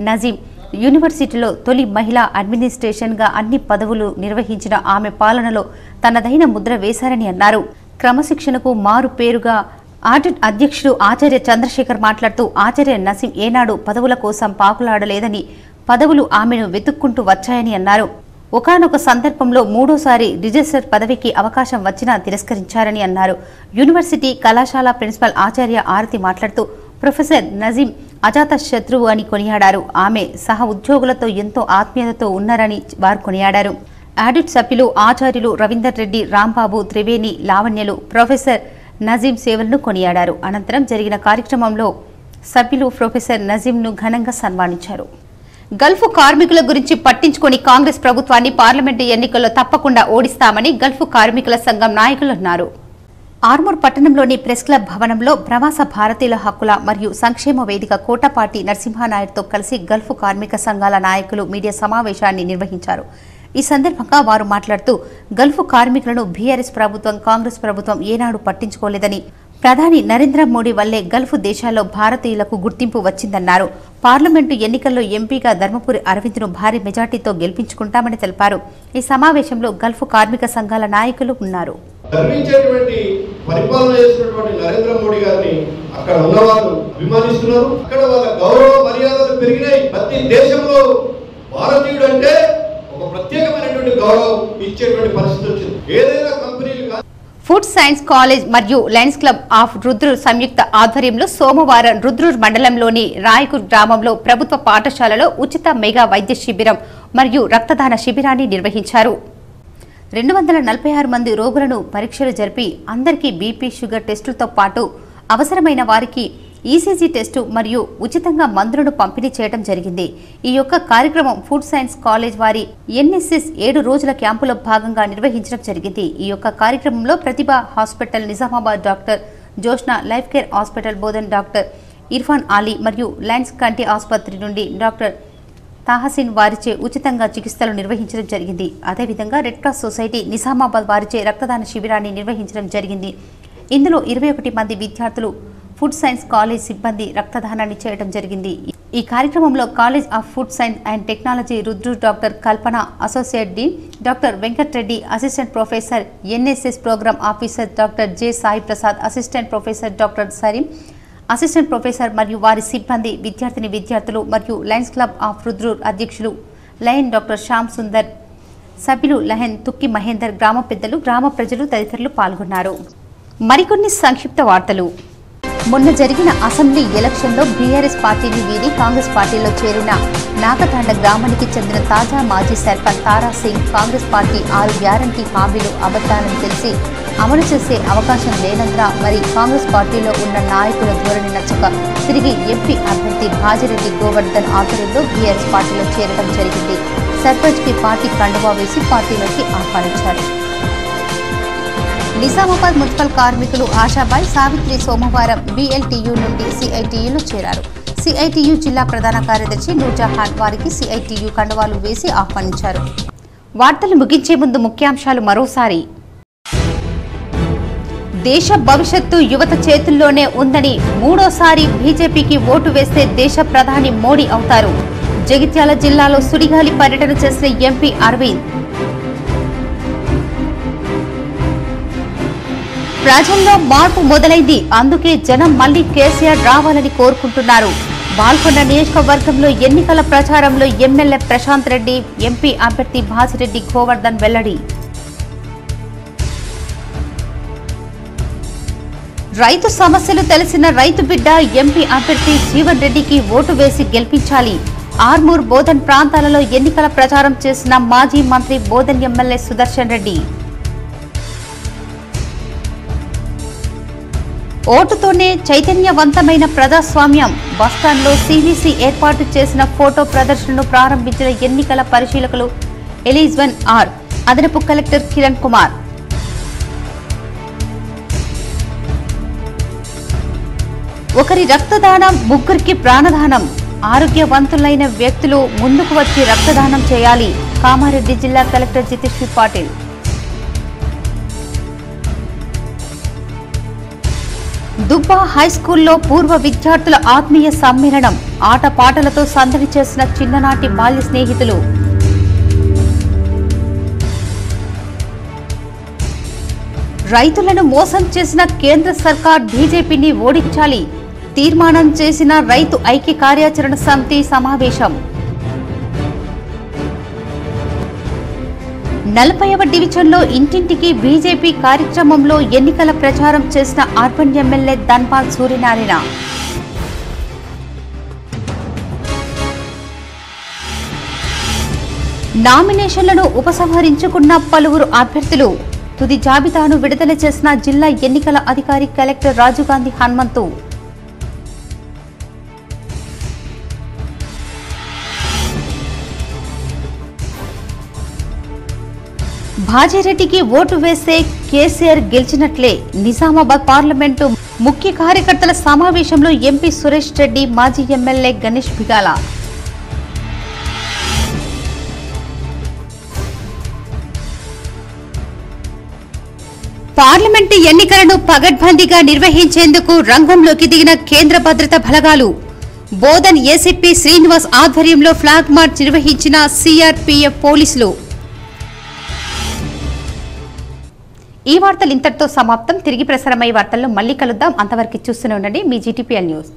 నజీం యూనివర్సిటీలో తొలి మహిళా అడ్మినిస్ట్రేషన్ గా అన్ని పదవులు నిర్వహించిన ఆమె పాలనలో తనదైన ముద్ర వేశారని అన్నారు. క్రమశిక్షణకు మారు పేరుగా ఆడిట్ అధ్యక్షుడు ఆచార్య చంద్రశేఖర్ మాట్లాడుతూ ఆచార్య నసీం ఏనాడు పదవుల కోసం పాకులాడలేదని, పదవులు ఆమెను వెతుక్కుంటూ వచ్చాయని అన్నారు. ఒకానొక సందర్భంలో 3వ రిజిస్టర్ పదవికి అవకాశం వచ్చినా తిరస్కరించారని అన్నారు. యూనివర్సిటీ కళాశాల ప్రిన్సిపల్ ఆచార్య ఆరతి మాట్లాడుతూ ప్రొఫెసర్ నజీం అజాత శత్రువు అని కొనియాడారు. ఆమె సహ ఉద్యోగులతో ఎంతో ఆత్మీయతతో ఉన్నారని వారు కొనియాడారు. ఆడిట్ సభ్యులు ఆచార్యులు రవీందర్ రెడ్డి, రాంబాబు, త్రివేణి, లావణ్యలు ప్రొఫెసర్ నజీం సేవలను కొనియాడారు. అనంతరం జరిగిన కార్యక్రమంలో సభ్యులు ప్రొఫెసర్ నజీంను ఘనంగా సన్మానించారు. గల్ఫ్ కార్మికుల గురించి పట్టించుకొని కాంగ్రెస్ ప్రభుత్వాన్ని పార్లమెంటు ఎన్నికల్లో తప్పకుండా ఓడిస్తామని గల్ఫ్ కార్మికుల సంఘం నాయకులు అన్నారు. ఆర్మూర్ పట్టణంలోని ప్రెస్ క్లబ్ భవనంలో ప్రవాస భారతీయుల హక్కుల మరియు సంక్షేమ వేదిక కోటపాటి నరసింహానాయుడుతో కలిసి గల్ఫ్ కార్మిక సంఘాల నాయకులు మీడియా సమావేశాన్ని నిర్వహించారు. ఈ సందర్భంగా వారు మాట్లాడుతూ గల్ఫ్ కార్మికులను బీఆర్ఎస్ ప్రభుత్వం, కాంగ్రెస్ ప్రభుత్వం ఏనాడు పట్టించుకోలేదని, ప్రధాని నరేంద్ర మోడీ వల్లే గల్ఫ్ దేశాల్లో భారతీయులకు గుర్తింపు వచ్చిందన్నారు. పార్లమెంటు ఎన్నికల్లో ఎంపీగా ధర్మపురి అరవింద్ను భారీ మెజార్టీతో గెలిపించుకుంటామని తెలిపారు. ఈ సమావేశంలో గల్ఫ్ కార్మిక సంఘాల నాయకులు ఉన్నారు. గర్వించేటువంటి పరిపాలన చేస్తున్నటువంటి నరేంద్ర మోడీ గారిని అక్కడ ఉన్నవాళ్ళు అభిమానిస్తున్నారు. అక్కడ వాళ్ళ గౌరవ మర్యాదలు పెరిగినాయి. ప్రతి దేశంలో భారతీయుడు అంటే ఒక ప్రత్యేకమైనటువంటి గౌరవం ఇచ్చేటువంటి పరిస్థితి వచ్చింది. ఏదైనా కంపెనీలు ఫుడ్ సైన్స్ కాలేజ్ మరియు లయన్స్ క్లబ్ ఆఫ్ రుద్రూర్ సంయుక్త ఆధ్వర్యంలో సోమవారం రుద్రూర్ మండలంలోని రాయకూర్ గ్రామంలో ప్రభుత్వ పాఠశాలలో ఉచిత మెగా వైద్య శిబిరం మరియు రక్తదాన శిబిరాన్ని నిర్వహించారు. 246 మంది రోగులను పరీక్షలు జరిపి అందరికీ బీపీ, షుగర్ టెస్టులతో పాటు అవసరమైన వారికి ఈసీజీ టెస్టు మరియు ఉచితంగా మందులను పంపిణీ చేయడం జరిగింది. ఈ యొక్క కార్యక్రమం ఫుడ్ సైన్స్ కాలేజ్ వారి ఎన్ఎస్ఎస్ 7 రోజుల క్యాంపులో భాగంగా నిర్వహించడం జరిగింది. ఈ యొక్క కార్యక్రమంలో Pratibha hospital Nizamabad doctor Joshna, life care hospital Bodhan doctor Irfan Ali మరియు లయన్స్ కంటి ఆసుపత్రి నుండి డాక్టర్ తాహసిన్ వారిచే ఉచితంగా చికిత్సలు నిర్వహించడం జరిగింది. అదేవిధంగా రెడ్ క్రాస్ సొసైటీ నిజామాబాద్ వారిచే రక్తదాన శిబిరాన్ని నిర్వహించడం జరిగింది. ఇందులో 21 మంది విద్యార్థులు, ఫుడ్ సైన్స్ కాలేజ్ సిబ్బంది రక్తదానాన్ని చేయడం జరిగింది. ఈ కార్యక్రమంలో college of food science and technology Rudrur doctor Kalpana, associate dean doctor Venkatreddy, assistant professor NSS program officer doctor J Sai Prasad, assistant professor doctor Sareem, assistant professor మరియు వారి సిబ్బంది, విద్యార్థిని విద్యార్థులు మరియు లయన్స్ క్లబ్ ఆఫ్ రుద్రూర్ అధ్యక్షులు లయన్ డాక్టర్ శ్యామ్ సుందర్, సభ్యులు లహెన్ తుక్కి మహేందర్, గ్రామ పెద్దలు, గ్రామ ప్రజలు తదితరులు పాల్గొన్నారు. మరికొన్ని సంక్షిప్త వార్తలు. మొన్న జరిగిన అసెంబ్లీ ఎలక్షన్లో బీఆర్ఎస్ పార్టీని వీడి కాంగ్రెస్ పార్టీలో చేరిన నాగతాండ గ్రామానికి చెందిన తాజా మాజీ సర్పంచ్ తారా సింగ్ కాంగ్రెస్ పార్టీ 6 గ్యారంటీ హామీలు అబద్ధాలని తెలిసి అమలు చేసే అవకాశం లేనందున మరి కాంగ్రెస్ పార్టీలో ఉన్న నాయకుల ధోరణి నచ్చక తిరిగి ఎంపీ అభ్యర్థి భాజిరెడ్డి గోవర్ధన్ ఆధ్వర్యంలో బీఆర్ఎస్ పార్టీలో చేరడం జరిగింది. సర్పంచ్కి పార్టీ కండువా వేసి పార్టీలోకి ఆహ్వానించారు. నిజామాబాద్ మున్సిపల్ కార్మికులు ఆశాబాయ్, సావిత్రి సోమవారం బీఎల్టీయూ నుండి సిఐటియులో చేరారు. సిఐటియు జిల్లా ప్రధాన కార్యదర్శి నూర్జహాన్ వారికి సిఐటియు కండువాలు వేసి ఆహ్వానించారు. వార్తలు ముగించే ముందు ముఖ్యాంశాలు మరోసారి. దేశ భవిష్యత్తు యువత చేతుల్లోనే ఉందని, మూడోసారి బీజేపీకి ఓటు వేస్తే దేశ ప్రధాని మోడీ అవుతారు. జగిత్యాల జిల్లాలో సుడిగాలి పర్యటన చేసిన ఎంపీ అరవింద్. ప్రజల్లో మార్పు మొదలైంది, అందుకే జనం మళ్లీ కేసీఆర్ రావాలని కోరుకుంటున్నారు. బాల్కొండ నియోజకవర్గంలో ఎన్నికల ప్రచారంలో ఎమ్మెల్యే ప్రశాంత్ రెడ్డి, ఎంపీ అభ్యర్థి భాజిరెడ్డి గోవర్ధన్ వెల్లడి. రైతు సమస్యలు తెలిసిన రైతు బిడ్డ ఎంపీ అభ్యర్థి జీవన్ రెడ్డికి ఓటు వేసి గెలిపించాలి. ఆర్మూర్, బోధన్ ప్రాంతాలలో ఎన్నికల ప్రచారం చేసిన మాజీ మంత్రి బోధన్ ఎమ్మెల్యే సుదర్శన్ రెడ్డి. ఓటుతోనే చైతన్యవంతమైన ప్రజాస్వామ్యం, బస్టాండ్లో సీవీసీ ఏర్పాటు చేసిన ఫోటో ప్రదర్శనను ప్రారంభించిన ఎన్నికల పరిశీలకులు ఎలిజ్వన్ ఆర్, అదనపు కలెక్టర్ కిరణ్ కుమార్. ఒకరి రక్తదానం ముగ్గురికి ప్రాణదానం, ఆరోగ్యవంతులైన వ్యక్తులు ముందుకు వచ్చి రక్తదానం చేయాలి. కామారెడ్డి జిల్లా కలెక్టర్ జితేశ్వరి పాటిల్. దుబ్బా హైస్కూల్లో పూర్వ విద్యార్థుల ఆత్మీయ సమ్మేళనం, ఆటపాటలతో సందడి చేసిన చిన్ననాటి బాల్య స్నేహితులు. రైతులను మోసం చేసిన కేంద్ర సర్కార్ బీజేపీని ఓడించాలి, తీర్మానం చేసిన రైతు ఐక్య కార్యాచరణ సమితి సమావేశం. 40వ డివిజన్లో ఇంటింటికి బీజేపీ కార్యక్రమంలో ఎన్నికల ప్రచారం చేసిన అర్బన్ ఎమ్మెల్యే ధన్పాల్ సూర్యనారాయణ. నామినేషన్లను ఉపసంహరించుకున్న పలువురు అభ్యర్థులు. తుది జాబితాను విడుదల చేసిన జిల్లా ఎన్నికల అధికారి కలెక్టర్ రాజీవ్ గాంధీ హనుమంతు. భాజిరెడ్డికి ఓటు వేస్తే కేసీఆర్ గెలిచినట్లే. నిజామాబాద్ పార్లమెంటు ముఖ్య కార్యకర్తల సమావేశంలో ఎంపీ సురేష్ రెడ్డి, మాజీ ఎమ్మెల్యే గణేష్ బిగాల. పార్లమెంటు ఎన్నికలను పగడ్బందీగా నిర్వహించేందుకు రంగంలోకి దిగిన కేంద్ర భద్రతా బలగాలు. బోధన్ ఏసీపీ శ్రీనివాస్ ఆధ్వర్యంలో ఫ్లాగ్ మార్చ్ నిర్వహించిన సిఆర్పీఎఫ్ పోలీసులు. ఈ వార్తలు ఇంతటితో సమాప్తం. తిరిగి ప్రసారమయ్యే వార్తల్లో మళ్ళీ కలుద్దాం. అంతవరకు చూస్తూనే ఉండండి మీ జీటీపీఎల్ న్యూస్.